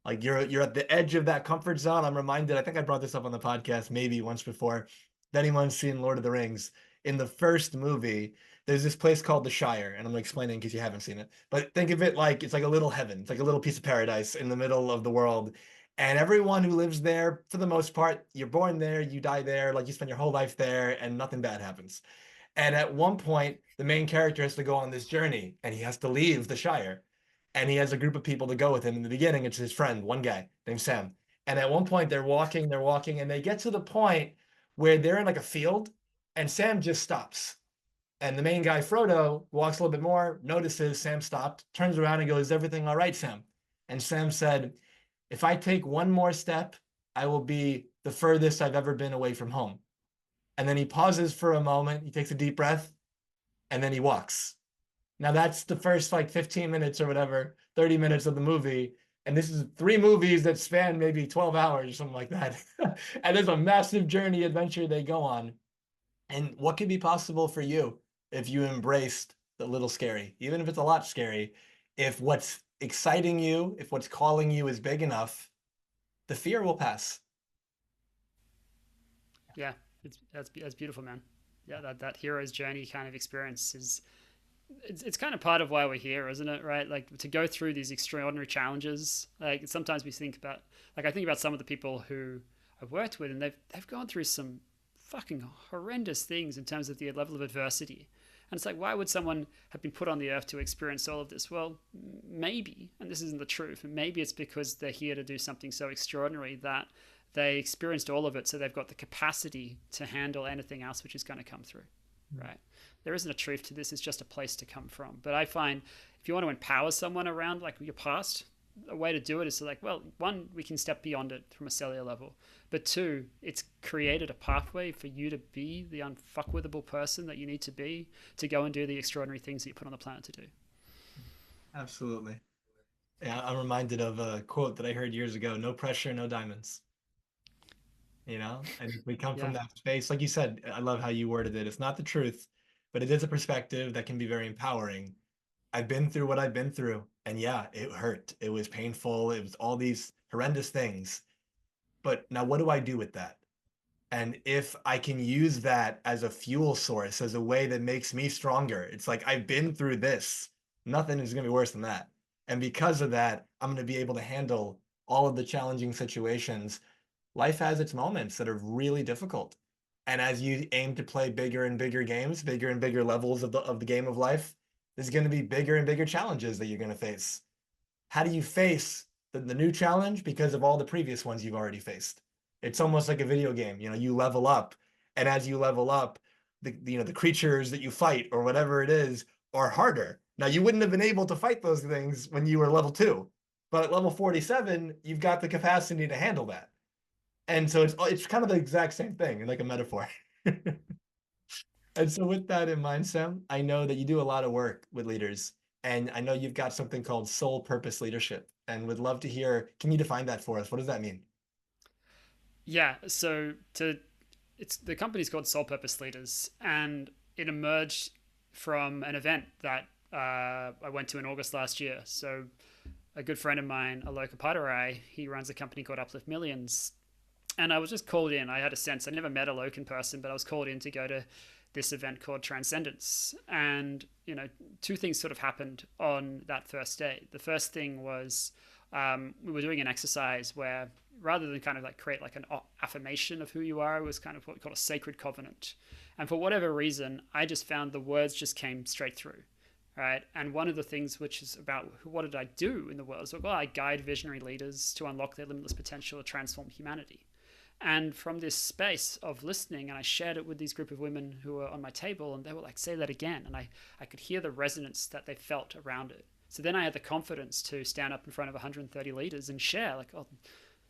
Like you're at the edge of that comfort zone. I'm reminded, I think I brought this up on the podcast maybe once before. if anyone's seen Lord of the Rings, in the first movie, there's this place called the Shire, and I'm explaining in case you haven't seen it. But think of it like it's like a little heaven. It's like a little piece of paradise in the middle of the world. And everyone who lives there, for the most part, you're born there, you die there, like you spend your whole life there, and nothing bad happens. And at one point, the main character has to go on this journey and he has to leave the Shire. And he has a group of people to go with him. In the beginning, it's his friend, one guy named Sam. And at one point, they're walking, and they get to the point where they're in like a field, and Sam just stops. And the main guy, Frodo, walks a little bit more, notices Sam stopped, turns around and goes, "Is everything all right, Sam?" And Sam said, "If I take one more step, I will be the furthest I've ever been away from home." And then he pauses for a moment, he takes a deep breath, and then he walks. Now that's the first like 15 minutes or whatever, 30 minutes of the movie. And this is three movies that span maybe 12 hours or something like that. And there's a massive journey adventure they go on. And what could be possible for you if you embraced the little scary, even if it's a lot scary, if what's exciting you, if what's calling you is big enough, the fear will pass. Yeah, that's beautiful, man. Yeah, that hero's journey kind of experience is it's kind of part of why we're here, isn't it? Right? Like to go through these extraordinary challenges. Like sometimes we think about, like I think about some of the people who I've worked with, and they've gone through some fucking horrendous things in terms of the level of adversity. And it's like, why would someone have been put on the earth to experience all of this? Well, maybe, and this isn't the truth, maybe it's because they're here to do something so extraordinary that they experienced all of it, so they've got the capacity to handle anything else which is going to come through, right? There isn't a truth to this, it's just a place to come from. But I find if you want to empower someone around like your past, a way to do it is to like, well, one, we can step beyond it from a cellular level. But two, it's created a pathway for you to be the unfuckwithable person that you need to be to go and do the extraordinary things that you put on the planet to do. Absolutely. Yeah, I'm reminded of a quote that I heard years ago: "No pressure, no diamonds." And we come from Yeah. that space. Like you said, I love how you worded it. It's not the truth, but it is a perspective that can be very empowering. I've been through what I've been through, and yeah, it hurt. It was painful. It was all these horrendous things. But now what do I do with that? And if I can use that as a fuel source, as a way that makes me stronger, it's like I've been through this. Nothing is going to be worse than that. And because of that, I'm going to be able to handle all of the challenging situations. Life has its moments that are really difficult. And as you aim to play bigger and bigger games, bigger and bigger levels of the game of life, there's going to be bigger and bigger challenges that you're going to face. How do you face the new challenge because of all the previous ones you've already faced? It's almost like a video game. You level up, and as you level up, the creatures that you fight or whatever it is are harder. Now you wouldn't have been able to fight those things when you were level 2, but at level 47, you've got the capacity to handle that. And so it's kind of the exact same thing, like a metaphor. And so with that in mind, Sam, I know that you do a lot of work with leaders, and I know you've got something called soul purpose leadership, and would love to hear, can you define that for us? What does that mean? Yeah. So to it's the company's called Soul Purpose Leaders, and it emerged from an event that I went to in August last year. So a good friend of mine, Aloka Padarai, he runs a company called Uplift Millions, and I was just called in. I had a sense. I never met Alok in person, but I was called in to go to this event called Transcendence. And two things sort of happened on that first day. The first thing was we were doing an exercise where rather than kind of like create like an affirmation of who you are, it was kind of what we call a sacred covenant. And for whatever reason, I just found the words just came straight through. Right. And one of the things which is about what did I do in the world is like, well, I guide visionary leaders to unlock their limitless potential to transform humanity. And from this space of listening, and I shared it with these group of women who were on my table, and they were like, say that again. And I could hear the resonance that they felt around it. So then I had the confidence to stand up in front of 130 leaders and share, like, oh,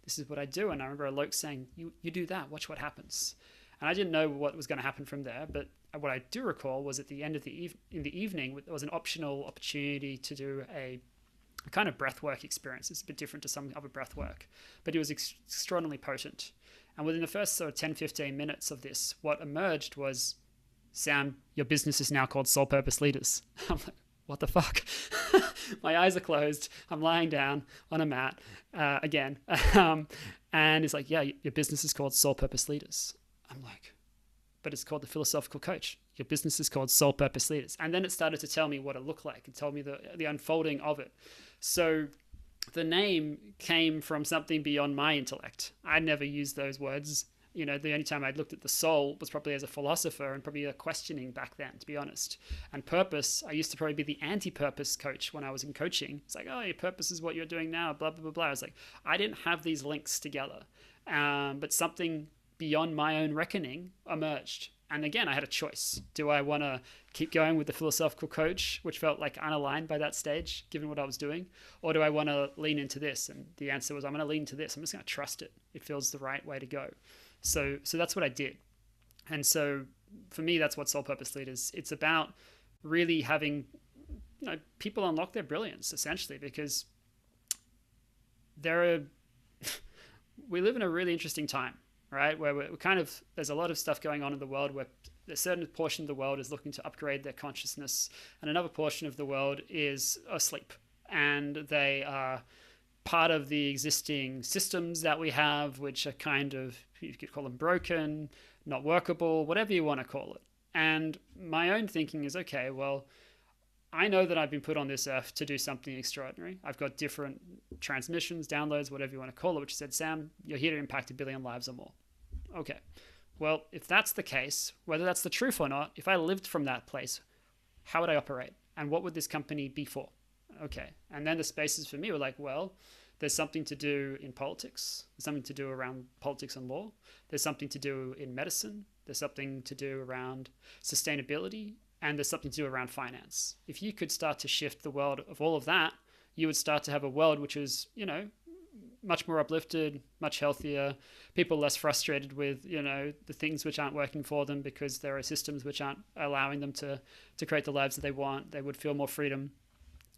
this is what I do. And I remember Alok saying, you do that, watch what happens. And I didn't know what was going to happen from there, but what I do recall was at the end of in the evening, there was an optional opportunity to do a kind of breathwork experience. It's a bit different to some other breathwork, but it was extraordinarily potent. And within the first sort of 10, 15 minutes of this, what emerged was, Sam, your business is now called Soul Purpose Leaders. I'm like, what the fuck? My eyes are closed. I'm lying down on a mat again. And it's like, yeah, your business is called Soul Purpose Leaders. I'm like, but it's called the philosophical coach. Your business is called Soul Purpose Leaders. And then it started to tell me what it looked like. It told me the unfolding of it. So the name came from something beyond my intellect. I never used those words. You know, the only time I'd looked at the soul was probably as a philosopher and probably a questioning back then, to be honest. And purpose, I used to probably be the anti-purpose coach when I was in coaching. It's like, oh, your purpose is what you're doing now, blah, blah, blah, blah. I was like, I didn't have these links together. But something beyond my own reckoning emerged. And again, I had a choice. Do I want to keep going with the philosophical coach, which felt like unaligned by that stage, given what I was doing? Or do I want to lean into this? And the answer was, I'm going to lean into this. I'm just going to trust it. It feels the right way to go. So that's what I did. And so for me, that's what Soul Purpose Leaders. It's about really having, you know, people unlock their brilliance, essentially, because we live in a really interesting time, right? Where we're kind of, there's a lot of stuff going on in the world where a certain portion of the world is looking to upgrade their consciousness, and another portion of the world is asleep, and they are part of the existing systems that we have, which are kind of, you could call them broken, not workable, whatever you want to call it. And my own thinking is, okay, well, I know that I've been put on this earth to do something extraordinary. I've got different transmissions, downloads, whatever you want to call it, which said, Sam, you're here to impact 1 billion lives or more. Okay. Well, if that's the case, whether that's the truth or not, if I lived from that place, how would I operate? And what would this company be for? Okay. And then the spaces for me were like, well, there's something to do in politics. There's something to do around politics and law. There's something to do in medicine. There's something to do around sustainability. And there's something to do around finance. If you could start to shift the world of all of that, you would start to have a world which is, you know, much more uplifted, much healthier, people less frustrated with, you know, the things which aren't working for them because there are systems which aren't allowing them to create the lives that they want. They would feel more freedom.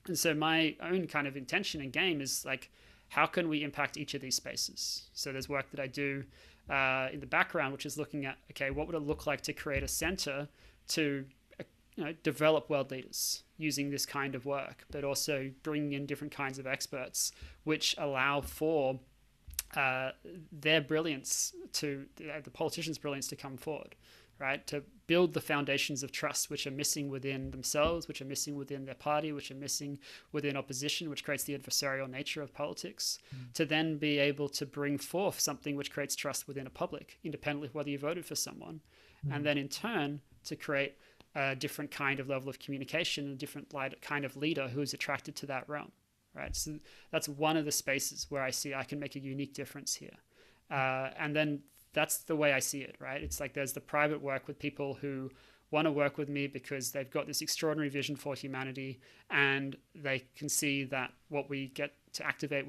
And so my own kind of intention and game is like, how can we impact each of these spaces? So there's work that I do in the background, which is looking at, okay, what would it look like to create a center to, you know, develop world leaders using this kind of work, but also bringing in different kinds of experts, which allow for their brilliance the politicians' brilliance to come forward, right? To build the foundations of trust, which are missing within themselves, which are missing within their party, which are missing within opposition, which creates the adversarial nature of politics, to then be able to bring forth something which creates trust within a public, independently of whether you voted for someone, and then in turn to create a different kind of level of communication, a different kind of leader who is attracted to that realm, right? So that's one of the spaces where I see I can make a unique difference here. And then that's the way I see it, right? It's like there's the private work with people who want to work with me because they've got this extraordinary vision for humanity, and they can see that what we get to activate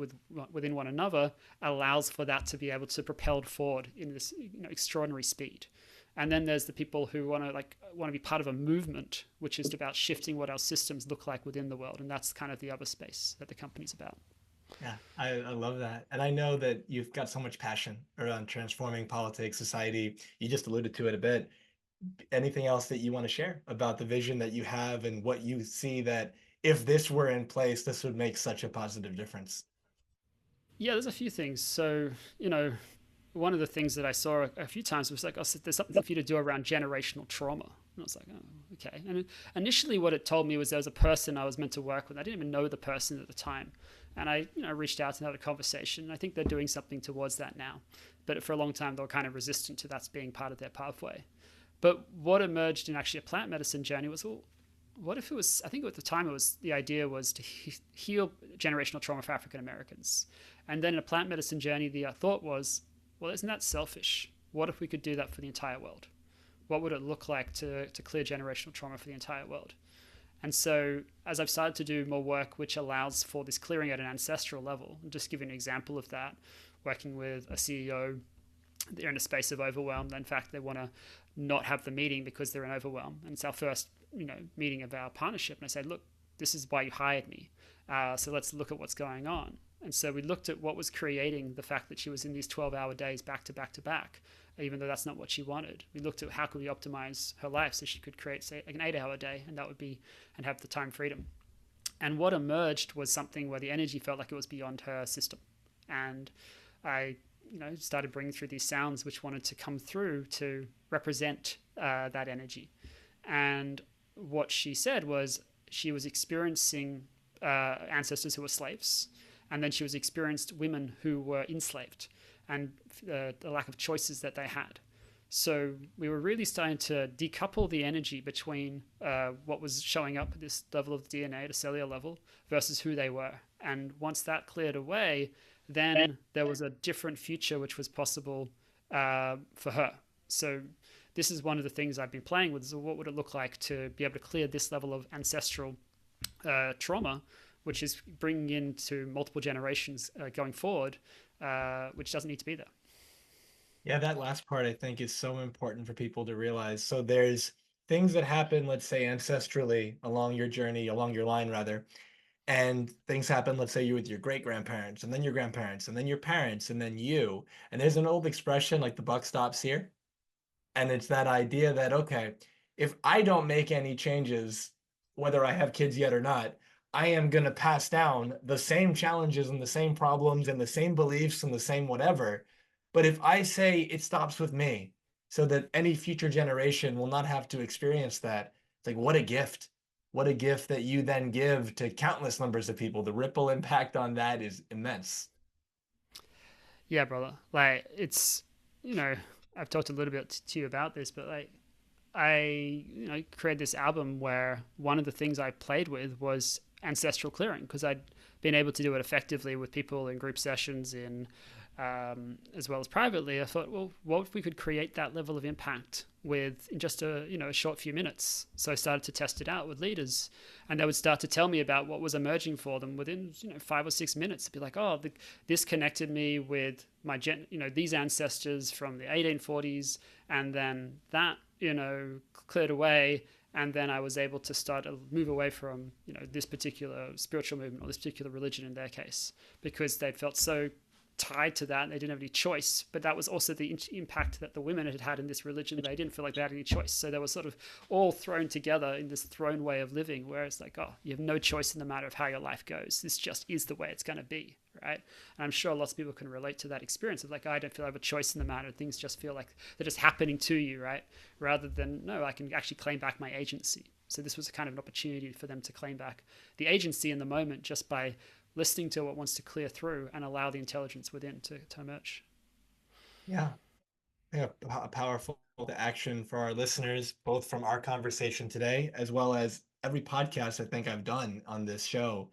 within one another allows for that to be able to propel forward in this, you know, extraordinary speed. And then there's the people who want to be part of a movement, which is about shifting what our systems look like within the world. And that's kind of the other space that the company's about. Yeah, I love that. And I know that you've got so much passion around transforming politics, society. You just alluded to it a bit. Anything else that you want to share about the vision that you have and what you see that if this were in place, this would make such a positive difference? Yeah, there's a few things. So, you know, one of the things that I saw a few times was like, I said, there's something for you to do around generational trauma. And I was like, oh, okay. And initially what it told me was there was a person I was meant to work with. I didn't even know the person at the time. And I, you know, reached out and had a conversation. And I think they're doing something towards that now. But for a long time, they were kind of resistant to that being part of their pathway. But what emerged in actually a plant medicine journey was, well, what if it was, I think at the time the idea was to heal generational trauma for African Americans. And then in a plant medicine journey, the thought was, well, isn't that selfish? What if we could do that for the entire world? What would it look like to clear generational trauma for the entire world? And so as I've started to do more work which allows for this clearing at an ancestral level, I'll just give you an example of that, working with a CEO, they're in a space of overwhelm. In fact, they want to not have the meeting because they're in overwhelm. And it's our first, you know, meeting of our partnership. And I said, look, this is why you hired me. So let's look at what's going on. And so we looked at what was creating the fact that she was in these 12-hour days back to back to back, even though that's not what she wanted. We looked at how could we optimize her life so she could create, say, like an 8-hour day, and that would be, and have the time freedom. And what emerged was something where the energy felt like it was beyond her system. And I started bringing through these sounds which wanted to come through to represent that energy. And what she said was she was experiencing ancestors who were slaves, and then she was experienced women who were enslaved, and the lack of choices that they had. So we were really starting to decouple the energy between what was showing up at this level of DNA at a cellular level versus who they were. And once that cleared away, then there was a different future which was possible for her. So this is one of the things I've been playing with. Is what would it look like to be able to clear this level of ancestral trauma, which is bringing into multiple generations going forward, which doesn't need to be there. Yeah, that last part I think is so important for people to realize. So there's things that happen, let's say ancestrally along your journey, along your line rather, and things happen, let's say you're with your great grandparents, and then your grandparents, and then your parents, and then you. And there's an old expression like the buck stops here. And it's that idea that, okay, if I don't make any changes, whether I have kids yet or not, I am going to pass down the same challenges and the same problems and the same beliefs and the same whatever. But if I say it stops with me so that any future generation will not have to experience that, it's like, what a gift. What a gift that you then give to countless numbers of people. The ripple impact on that is immense. Yeah, brother. Like it's, you know, I've talked a little bit to you about this, but like I, created this album where one of the things I played with was ancestral clearing because I'd been able to do it effectively with people in group sessions in as well as privately. I thought, well, what if we could create that level of impact with in just a short few minutes? So I started to test it out with leaders, and they would start to tell me about what was emerging for them within 5 or 6 minutes. To be like, oh, this connected me with my these ancestors from the 1840s, and then that cleared away, and then I was able to start to move away from this particular spiritual movement or this particular religion in their case because they felt so tied to that and they didn't have any choice. But that was also the impact that the women had had in this religion. They didn't feel like they had any choice, so they were sort of all thrown together in this thrown way of living where it's like, oh, you have no choice in the matter of how your life goes. This just is the way it's going to be, right? And I'm sure lots of people can relate to that experience of like, I don't feel I have a choice in the matter. Things just feel like they're just happening to you, right? Rather than, no, I can actually claim back my agency. So this was a kind of an opportunity for them to claim back the agency in the moment just by listening to what wants to clear through and allow the intelligence within to emerge. Yeah. Yeah, powerful action for our listeners, both from our conversation today, as well as every podcast I think I've done on this show.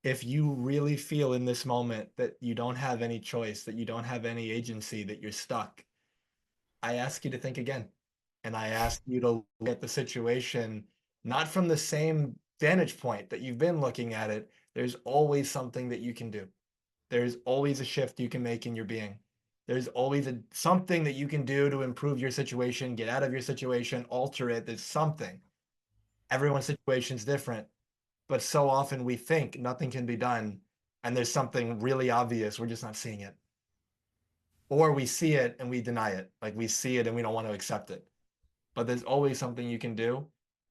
If you really feel in this moment that you don't have any choice, that you don't have any agency, that you're stuck, I ask you to think again. And I ask you to look at the situation not from the same vantage point that you've been looking at it. There's always something that you can do. There's always a shift you can make in your being. There's always something that you can do to improve your situation, get out of your situation, alter it. There's something. Everyone's situation is different, but so often we think nothing can be done, and there's something really obvious. We're just not seeing it. Or we see it and we deny it. Like we see it and we don't want to accept it. But there's always something you can do.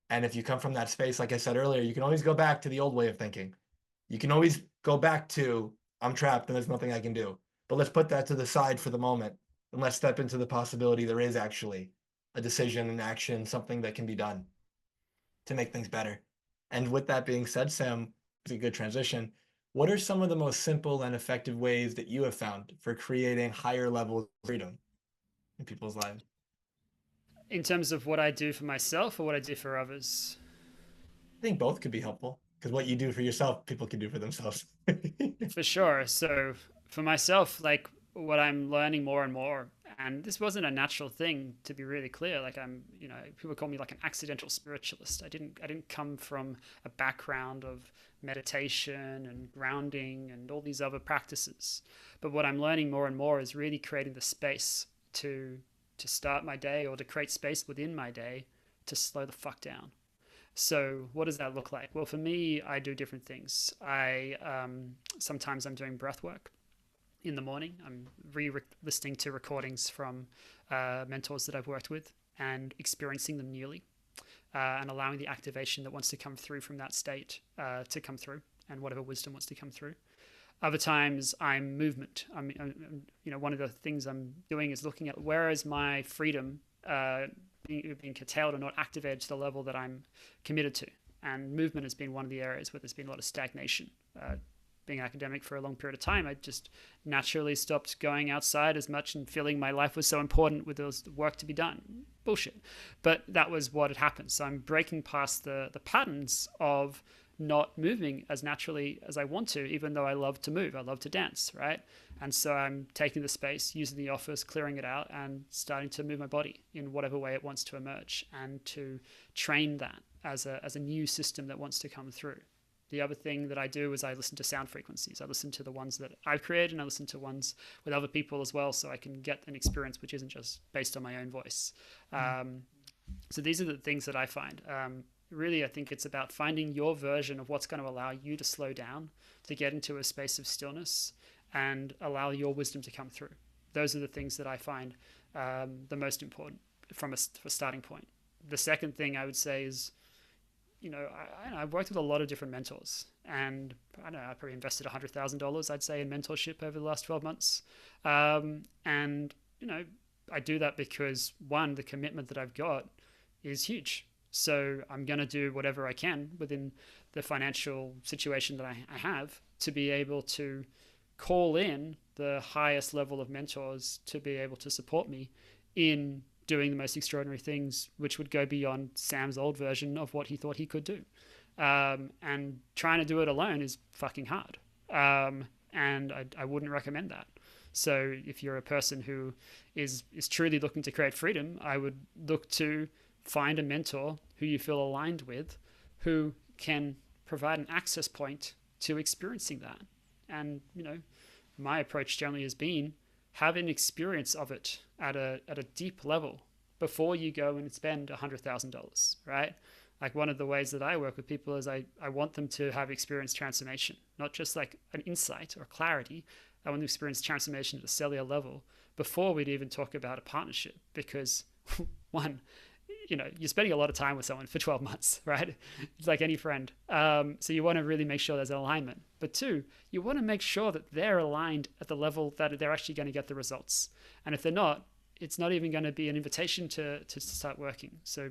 And if you come from that space, like I said earlier, you can always go back to the old way of thinking. You can always go back to, I'm trapped and there's nothing I can do. But let's put that to the side for the moment and let's step into the possibility there is actually a decision, an action, something that can be done to make things better. And with that being said, Sam, it's a good transition. What are some of the most simple and effective ways that you have found for creating higher levels of freedom in people's lives? In terms of what I do for myself or what I do for others? I think both could be helpful because what you do for yourself, people can do for themselves. For sure. So for myself, like what I'm learning more and more, and this wasn't a natural thing to be really clear. Like I'm, people call me like an accidental spiritualist. I didn't come from a background of meditation and grounding and all these other practices. But what I'm learning more and more is really creating the space to to start my day or to create space within my day to slow the fuck down. So what does that look like? Well, for me, I do different things. I sometimes I'm doing breath work in the morning. I'm re-listening to recordings from mentors that I've worked with and experiencing them newly, and allowing the activation that wants to come through from that state to come through, and whatever wisdom wants to come through. Other times I'm movement. One of the things I'm doing is looking at where is my freedom being curtailed or not activated to the level that I'm committed to. And movement has been one of the areas where there's been a lot of stagnation. Being academic for a long period of time, I just naturally stopped going outside as much and feeling my life was so important with those work to be done. Bullshit. But that was what had happened. So I'm breaking past the patterns of not moving as naturally as I want to, even though I love to move. I love to dance, right? And so I'm taking the space, using the office, clearing it out, and starting to move my body in whatever way it wants to emerge and to train that as a new system that wants to come through. The other thing that I do is I listen to sound frequencies. I listen to the ones that I've created, and I listen to ones with other people as well, so I can get an experience which isn't just based on my own voice. So these are the things that I find. Really, I think it's about finding your version of what's going to allow you to slow down, to get into a space of stillness, and allow your wisdom to come through. Those are the things that I find the most important from a starting point. The second thing I would say is, I've worked with a lot of different mentors, and I don't know, I probably invested $100,000, I'd say, in mentorship over the last 12 months. And I do that because, one, the commitment that I've got is huge. So I'm going to do whatever I can within the financial situation that I have to be able to call in the highest level of mentors to be able to support me in doing the most extraordinary things, which would go beyond Sam's old version of what he thought he could do. And trying to do it alone is fucking hard. And I wouldn't recommend that. So if you're a person who is truly looking to create freedom, I would look to find a mentor who you feel aligned with, who can provide an access point to experiencing that. And, my approach generally has been have an experience of it at a deep level before you go and spend $100,000, right? Like, one of the ways that I work with people is I want them to have experienced transformation, not just like an insight or clarity. I want to experience transformation at a cellular level before we'd even talk about a partnership, because one, you're spending a lot of time with someone for 12 months, right? It's like any friend. So you want to really make sure there's an alignment. But two, you want to make sure that they're aligned at the level that they're actually going to get the results. And if they're not, it's not even going to be an invitation to start working. So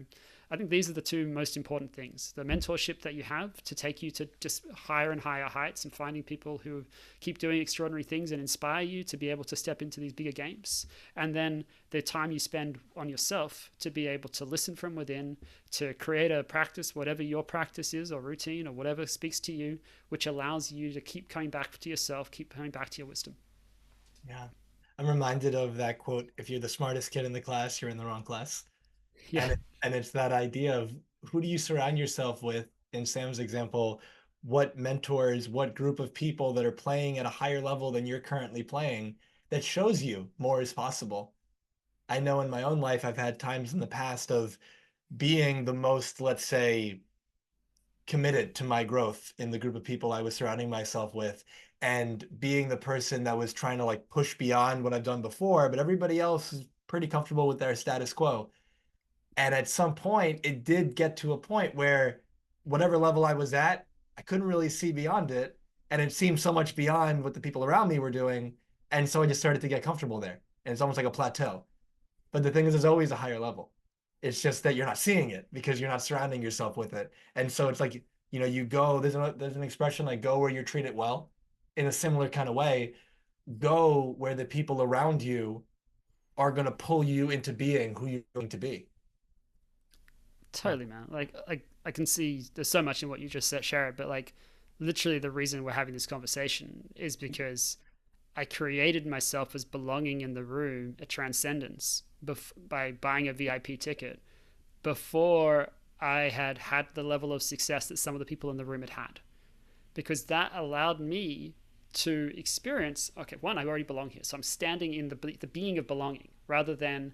I think these are the two most important things. The mentorship that you have to take you to just higher and higher heights, and finding people who keep doing extraordinary things and inspire you to be able to step into these bigger games. And then the time you spend on yourself to be able to listen from within, to create a practice, whatever your practice is or routine or whatever speaks to you, which allows you to keep coming back to yourself, keep coming back to your wisdom. Yeah. I'm reminded of that quote, if you're the smartest kid in the class, you're in the wrong class. Yeah, And it's that idea of, who do you surround yourself with? In Sam's example, what mentors, what group of people that are playing at a higher level than you're currently playing, that shows you more is possible. I know in my own life, I've had times in the past of being the most, let's say, committed to my growth in the group of people I was surrounding myself with, and being the person that was trying to like push beyond what I've done before, but everybody else is pretty comfortable with their status quo. And at some point, it did get to a point where whatever level I was at, I couldn't really see beyond it. And it seemed so much beyond what the people around me were doing. And so I just started to get comfortable there. And it's almost like a plateau. But the thing is, there's always a higher level. It's just that you're not seeing it because you're not surrounding yourself with it. And so it's like, you go, there's an expression like, go where you're treated well. In a similar kind of way, go where the people around you are going to pull you into being who you're going to be. Yeah. totally, man. Like I can see there's so much in what you just said, shared, but like literally the reason we're having this conversation is because I created myself as belonging in the room at Transcendence by buying a VIP ticket before I had the level of success that some of the people in the room had, because that allowed me to experience, okay, one, I already belong here. So I'm standing in the being of belonging rather than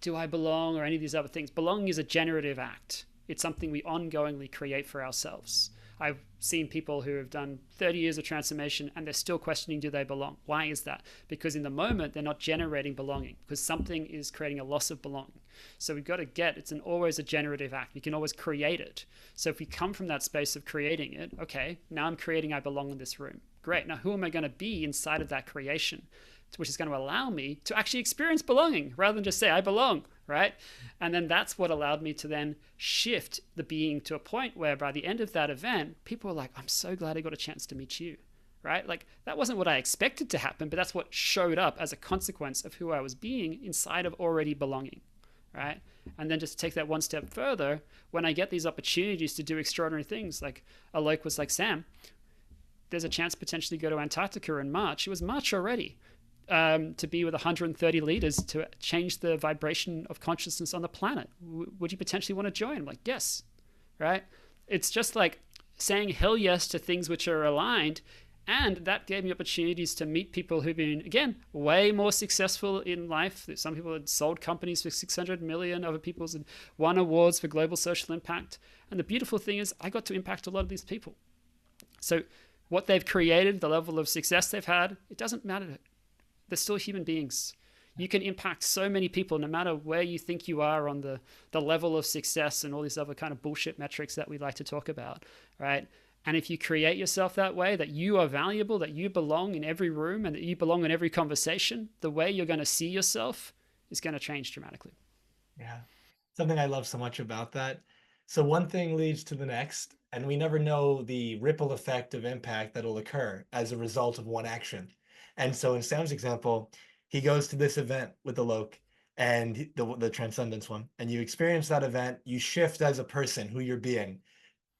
do I belong or any of these other things. Belonging is a generative act. It's something we ongoingly create for ourselves. I've seen people who have done 30 years of transformation and they're still questioning, do they belong? Why is that? Because in the moment, they're not generating belonging, because something is creating a loss of belonging. So we've got to it's always a generative act. We can always create it. So if we come from that space of creating it, okay, now I'm creating, I belong in this room. Great. Now, who am I going to be inside of that creation, which is going to allow me to actually experience belonging rather than just say, I belong, right? And then that's what allowed me to then shift the being to a point where by the end of that event, people were like, I'm so glad I got a chance to meet you, right? Like that wasn't what I expected to happen, but that's what showed up as a consequence of who I was being inside of already belonging, right? And then just to take that one step further, when I get these opportunities to do extraordinary things, like Alok was like, Sam, there's a chance potentially to go to Antarctica in March. It was March already. To be with 130 leaders to change the vibration of consciousness on the planet. Would you potentially want to join? I'm like, yes, right? It's just like saying hell yes to things which are aligned. And that gave me opportunities to meet people who've been, again, way more successful in life. Some people had sold companies for 600 million, other people had won awards for global social impact. And the beautiful thing is I got to impact a lot of these people. So what they've created, the level of success they've had, it doesn't matter. They're still human beings. You can impact so many people no matter where you think you are on the level of success and all these other kind of bullshit metrics that we like to talk about, right? And if you create yourself that way, that you are valuable, that you belong in every room and that you belong in every conversation, the way you're going to see yourself is going to change dramatically. Yeah. Something I love so much about that. So one thing leads to the next, and we never know the ripple effect of impact that'll occur as a result of one action. And so in Sam's example, he goes to this event with Alok and the transcendence one, and you experience that event, you shift as a person, who you're being.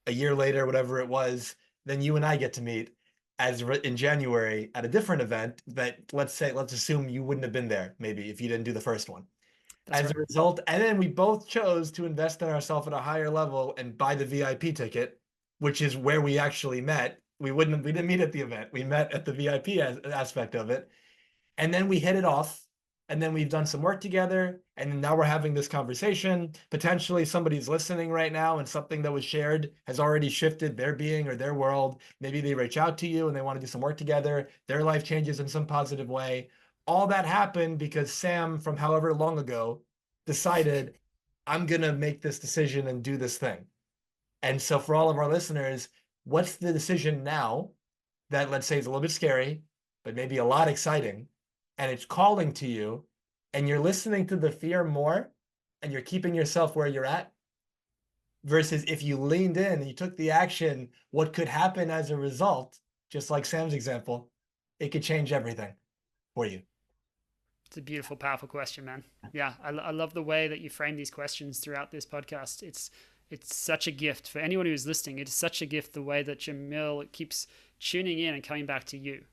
A year later, whatever it was, then you and I get to meet as in January at a different event that let's assume you wouldn't have been there maybe if you didn't do the first one. That's As right. a result, and then we both chose to invest in ourselves at a higher level and buy the VIP ticket, which is where we actually met. We didn't meet at the event. We met at the VIP aspect of it. And then we hit it off. And then we've done some work together. And now we're having this conversation. Potentially somebody's listening right now and something that was shared has already shifted their being or their world. Maybe they reach out to you and they want to do some work together. Their life changes in some positive way. All that happened because Sam, from however long ago, decided, I'm going to make this decision and do this thing. And so for all of our listeners, what's the decision now that, let's say, is a little bit scary, but maybe a lot exciting, and it's calling to you, and you're listening to the fear more, and you're keeping yourself where you're at, versus if you leaned in and you took the action, what could happen as a result, just like Sam's example, it could change everything for you. It's a beautiful, powerful question, man. Yeah, I love the way that you frame these questions throughout this podcast. It's such a gift for anyone who's listening. It is such a gift the way that Jamil keeps tuning in and coming back to you,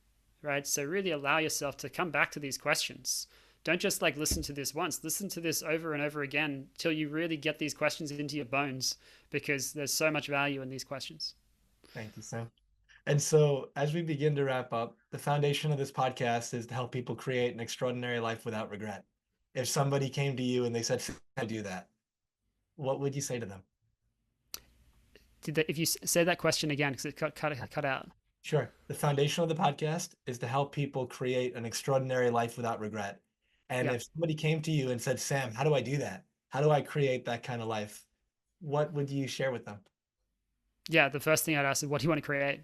right? So really allow yourself to come back to these questions. Don't just like listen to this once. Listen to this over and over again till you really get these questions into your bones, because there's so much value in these questions. Thank you, Sam. And so, as we begin to wrap up, the foundation of this podcast is to help people create an extraordinary life without regret. If somebody came to you and they said, I do that, what would you say to them? If you say that question again, because it cut out. Sure. The foundation of the podcast is to help people create an extraordinary life without regret. And Yeah. if somebody came to you and said, Sam, how do I do that? How do I create that kind of life? What would you share with them? Yeah. The first thing I'd ask is, what do you want to create?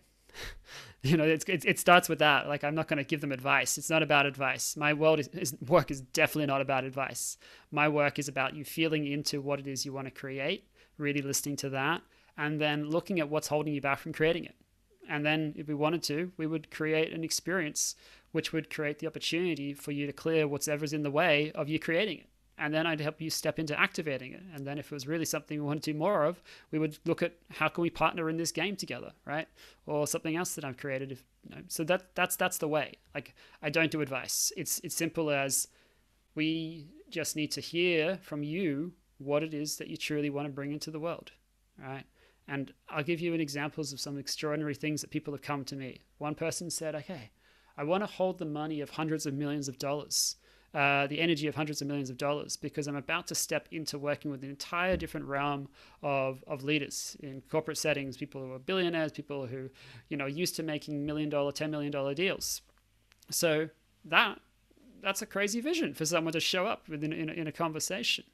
It starts with that. Like, I'm not going to give them advice. It's not about advice. My work is definitely not about advice. My work is about you feeling into what it is you want to create, really listening to that, and then looking at what's holding you back from creating it. And then if we wanted to, we would create an experience which would create the opportunity for you to clear whatever's in the way of you creating it. And then I'd help you step into activating it. And then if it was really something we wanted to do more of, we would look at how can we partner in this game together, right? Or something else that I've created. So that's the way. Like, I don't do advice. It's simple as we just need to hear from you what it is that you truly want to bring into the world, right? And I'll give you an examples of some extraordinary things that people have come to me. One person said, okay, I want to hold the money of hundreds of millions of dollars, the energy of hundreds of millions of dollars, because I'm about to step into working with an entire different realm of leaders in corporate settings, people who are billionaires, people who, used to making $1 million, $10 million deals. So that's a crazy vision for someone to show up in a conversation.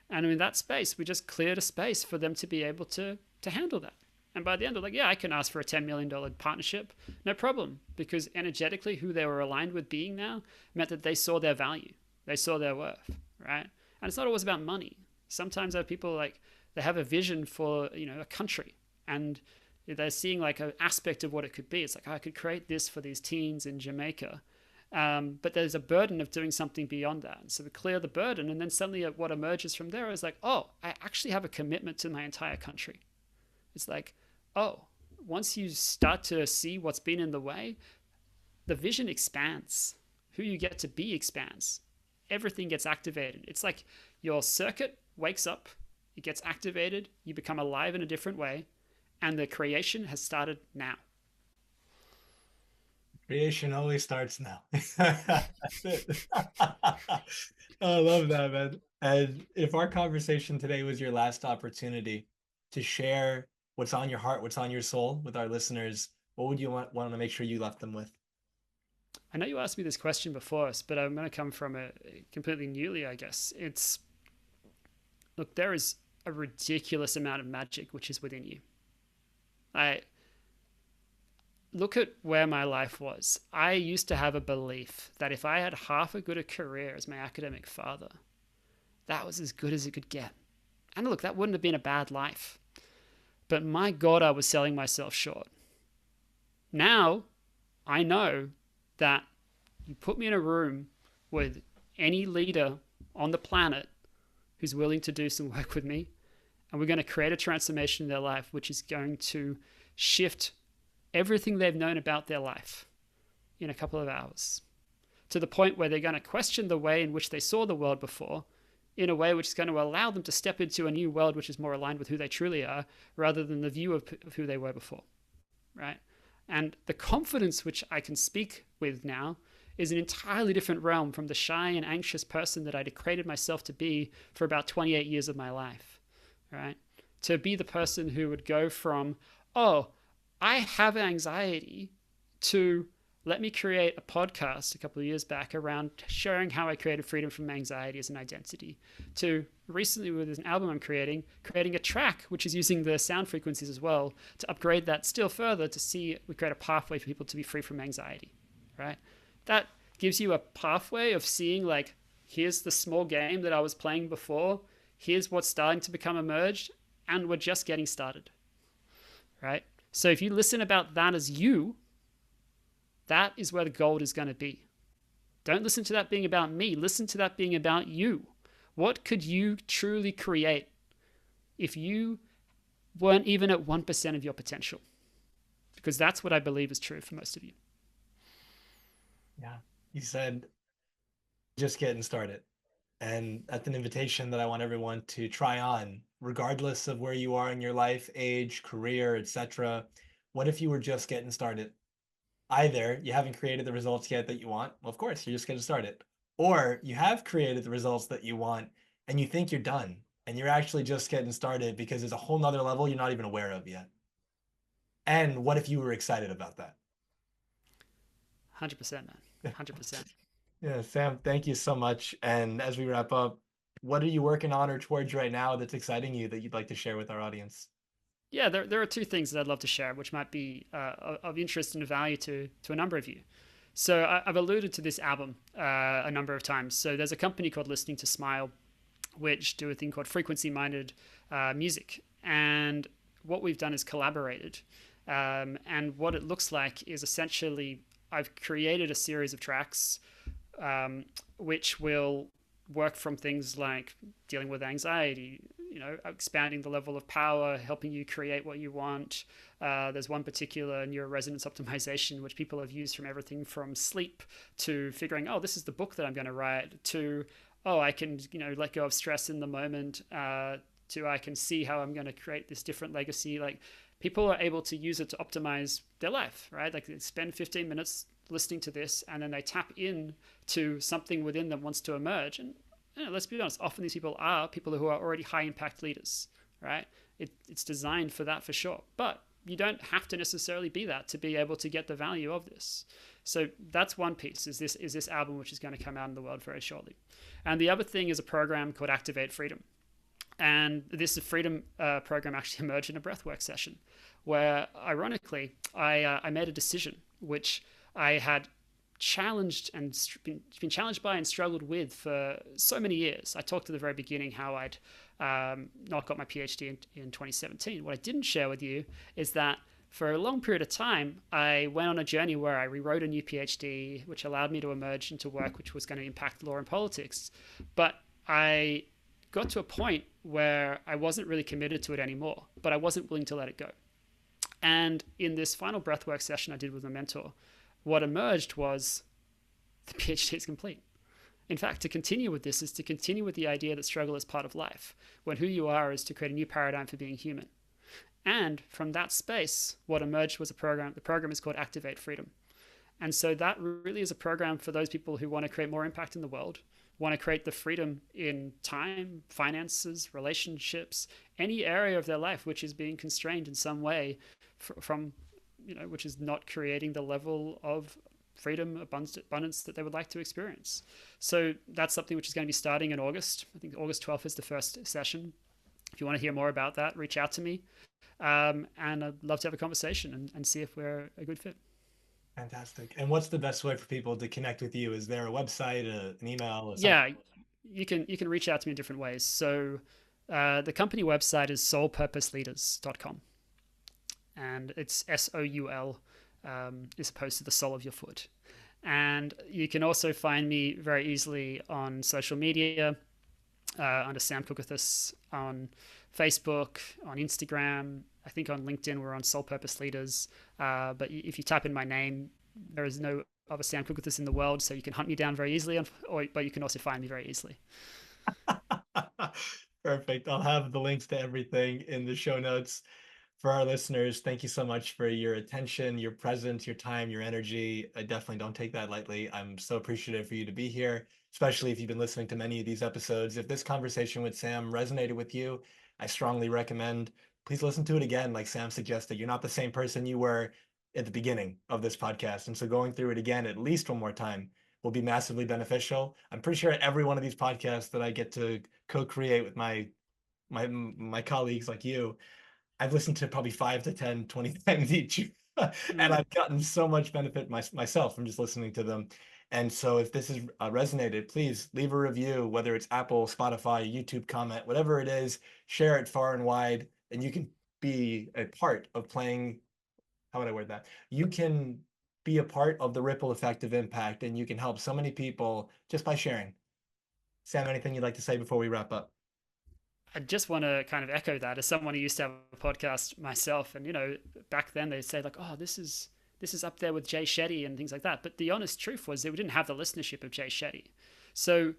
And in that space, we just cleared a space for them to be able to handle that. And by the end, they're like, yeah, I can ask for a $10 million partnership. No problem. Because energetically, who they were aligned with being now meant that they saw their value. They saw their worth, right? And it's not always about money. Sometimes there are people like, they have a vision for, a country, and they're seeing like an aspect of what it could be. It's like, oh, I could create this for these teens in Jamaica. But there's a burden of doing something beyond that. And so we clear the burden, and then suddenly what emerges from there is like, oh, I actually have a commitment to my entire country. It's like, oh, once you start to see what's been in the way, the vision expands. Who you get to be expands. Everything gets activated. It's like your circuit wakes up, it gets activated, you become alive in a different way, and the creation has started now. Creation always starts now. That's it. I love that, man. And if our conversation today was your last opportunity to share what's on your heart, what's on your soul with our listeners, what would you want to make sure you left them with? I know you asked me this question before, but I'm going to come from a completely newly, I guess. Look, there is a ridiculous amount of magic which is within you. I look at where my life was. I used to have a belief that if I had half as good a career as my academic father, that was as good as it could get. And look, that wouldn't have been a bad life. But my God, I was selling myself short. Now, I know that you put me in a room with any leader on the planet who's willing to do some work with me, and we're going to create a transformation in their life, which is going to shift everything they've known about their life in a couple of hours, to the point where they're going to question the way in which they saw the world before, in a way which is going to allow them to step into a new world which is more aligned with who they truly are, rather than the view of who they were before, right? And the confidence which I can speak with now is an entirely different realm from the shy and anxious person that I'd created myself to be for about 28 years of my life, right? To be the person who would go from, oh, I have anxiety, to let me create a podcast a couple of years back around sharing how I created freedom from anxiety as an identity, to recently with an album I'm creating a track which is using the sound frequencies as well to upgrade that still further to see we create a pathway for people to be free from anxiety, right? That gives you a pathway of seeing like, here's the small game that I was playing before, here's what's starting to become emerged, and we're just getting started, right? So if you listen about that as you, that is where the gold is going to be. Don't listen to that being about me. Listen to that being about you. What could you truly create if you weren't even at 1% of your potential? Because that's what I believe is true for most of you. Yeah. You said, just getting started. And that's an invitation that I want everyone to try on, regardless of where you are in your life, age, career, etc. What if you were just getting started? Either you haven't created the results yet that you want, well, of course, you're just getting started. Or you have created the results that you want and you think you're done and you're actually just getting started because there's a whole nother level you're not even aware of yet. And what if you were excited about that? 100%, man. 100%. Yeah, Sam, thank you so much. And as we wrap up, what are you working on or towards right now that's exciting you that you'd like to share with our audience? Yeah, there are two things that I'd love to share, which might be of interest and value to a number of you. So I've alluded to this album a number of times. So there's a company called Listening to Smile, which do a thing called frequency-minded music. And what we've done is collaborated. And what it looks like is essentially I've created a series of tracks which will work from things like dealing with anxiety, expanding the level of power, helping you create what you want. There's one particular neuroresonance optimization, which people have used from everything from sleep to figuring, oh, this is the book that I'm going to write, to, oh, I can, let go of stress in the moment, to I can see how I'm going to create this different legacy. Like, people are able to use it to optimize their life, right? Like, they spend 15 minutes listening to this, and then they tap in to something within them wants to emerge. And let's be honest, often these people are people who are already high impact leaders, right? It's designed for that for sure. But you don't have to necessarily be that to be able to get the value of this. So that's one piece, is this album, which is going to come out in the world very shortly. And the other thing is a program called Activate Freedom. And this freedom program actually emerged in a breathwork session where, ironically, I made a decision which I had challenged and been challenged by and struggled with for so many years. I talked at the very beginning how I'd not got my PhD in 2017. What I didn't share with you is that for a long period of time, I went on a journey where I rewrote a new PhD, which allowed me to emerge into work which was going to impact law and politics. But I got to a point where I wasn't really committed to it anymore, but I wasn't willing to let it go. And in this final breathwork session I did with my mentor, what emerged was the PhD is complete. In fact, to continue with this is to continue with the idea that struggle is part of life, when who you are is to create a new paradigm for being human. And from that space, what emerged was a program. The program is called Activate Freedom. And so that really is a program for those people who want to create more impact in the world, want to create the freedom in time, finances, relationships, any area of their life which is being constrained in some way from, which is not creating the level of freedom, abundance that they would like to experience. So that's something which is going to be starting in August. I think August 12th is the first session. If you want to hear more about that, reach out to me. And I'd love to have a conversation and see if we're a good fit. Fantastic. And what's the best way for people to connect with you? Is there a website, an email? Yeah, you can reach out to me in different ways. So the company website is soulpurposeleaders.com. And it's SOUL as opposed to the sole of your foot. And you can also find me very easily on social media under Sam Kukathas, on Facebook, on Instagram. I think on LinkedIn we're on Soul Purpose Leaders. But if you type in my name, there is no other Sam Kukathas in the world, so you can hunt me down very easily, but you can also find me very easily. Perfect. I'll have the links to everything in the show notes. For our listeners, thank you so much for your attention, your presence, your time, your energy. I definitely don't take that lightly. I'm so appreciative for you to be here, especially if you've been listening to many of these episodes. If this conversation with Sam resonated with you, I strongly recommend, please listen to it again. Like Sam suggested, you're not the same person you were at the beginning of this podcast. And so going through it again, at least one more time, will be massively beneficial. I'm pretty sure every one of these podcasts that I get to co-create with my colleagues like you, I've listened to probably 5 to 10, 20 times each. And I've gotten so much benefit myself from just listening to them. And so if this has resonated, please leave a review, whether it's Apple, Spotify, YouTube comment, whatever it is, share it far and wide. And you can be a part of playing, how would I word that? You can be a part of the ripple effect of impact, and you can help so many people just by sharing. Sam, anything you'd like to say before we wrap up? I just want to kind of echo that as someone who used to have a podcast myself. And, back then they'd say like, oh, this is up there with Jay Shetty and things like that. But the honest truth was that we didn't have the listenership of Jay Shetty. So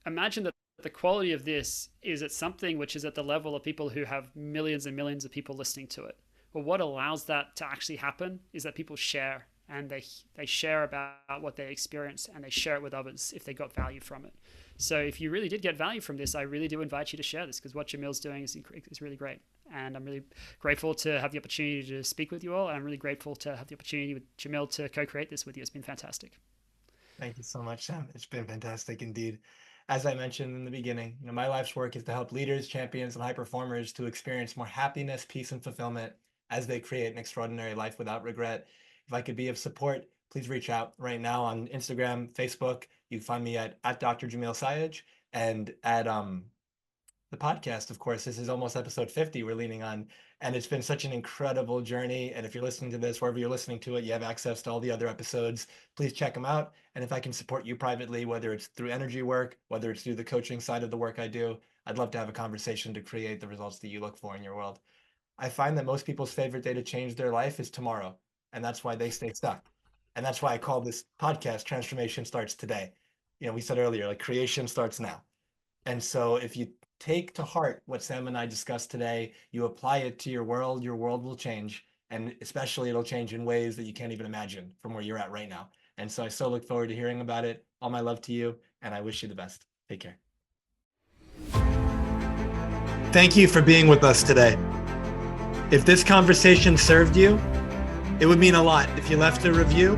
imagine that the quality of this is at something which is at the level of people who have millions and millions of people listening to it. Well, what allows that to actually happen is that people share, and they share about what they experience, and they share it with others if they got value from it. So if you really did get value from this, I really do invite you to share this, because what Jamil's doing is really great. And I'm really grateful to have the opportunity to speak with you all. And I'm really grateful to have the opportunity with Jamil to co-create this with you. It's been fantastic. Thank you so much, Sam. It's been fantastic indeed. As I mentioned in the beginning, my life's work is to help leaders, champions, and high performers to experience more happiness, peace, and fulfillment as they create an extraordinary life without regret. If I could be of support, please reach out right now on Instagram, Facebook. You can find me at Dr. Jamil Sayed, and at the podcast, of course. This is almost episode 50 we're leaning on, and it's been such an incredible journey. And if you're listening to this, wherever you're listening to it, you have access to all the other episodes. Please check them out. And if I can support you privately, whether it's through energy work, whether it's through the coaching side of the work I do, I'd love to have a conversation to create the results that you look for in your world. I find that most people's favorite day to change their life is tomorrow, and that's why they stay stuck. And that's why I call this podcast Transformation Starts Today. We said earlier, like, creation starts now. And so if you take to heart what Sam and I discussed today, you apply it to your world will change. And especially it'll change in ways that you can't even imagine from where you're at right now. And so I so look forward to hearing about it. All my love to you, and I wish you the best. Take care. Thank you for being with us today. If this conversation served you, it would mean a lot if you left a review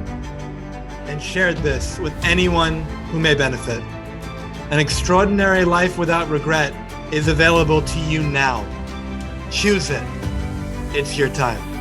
and shared this with anyone who may benefit. An extraordinary life without regret is available to you now. Choose it. It's your time.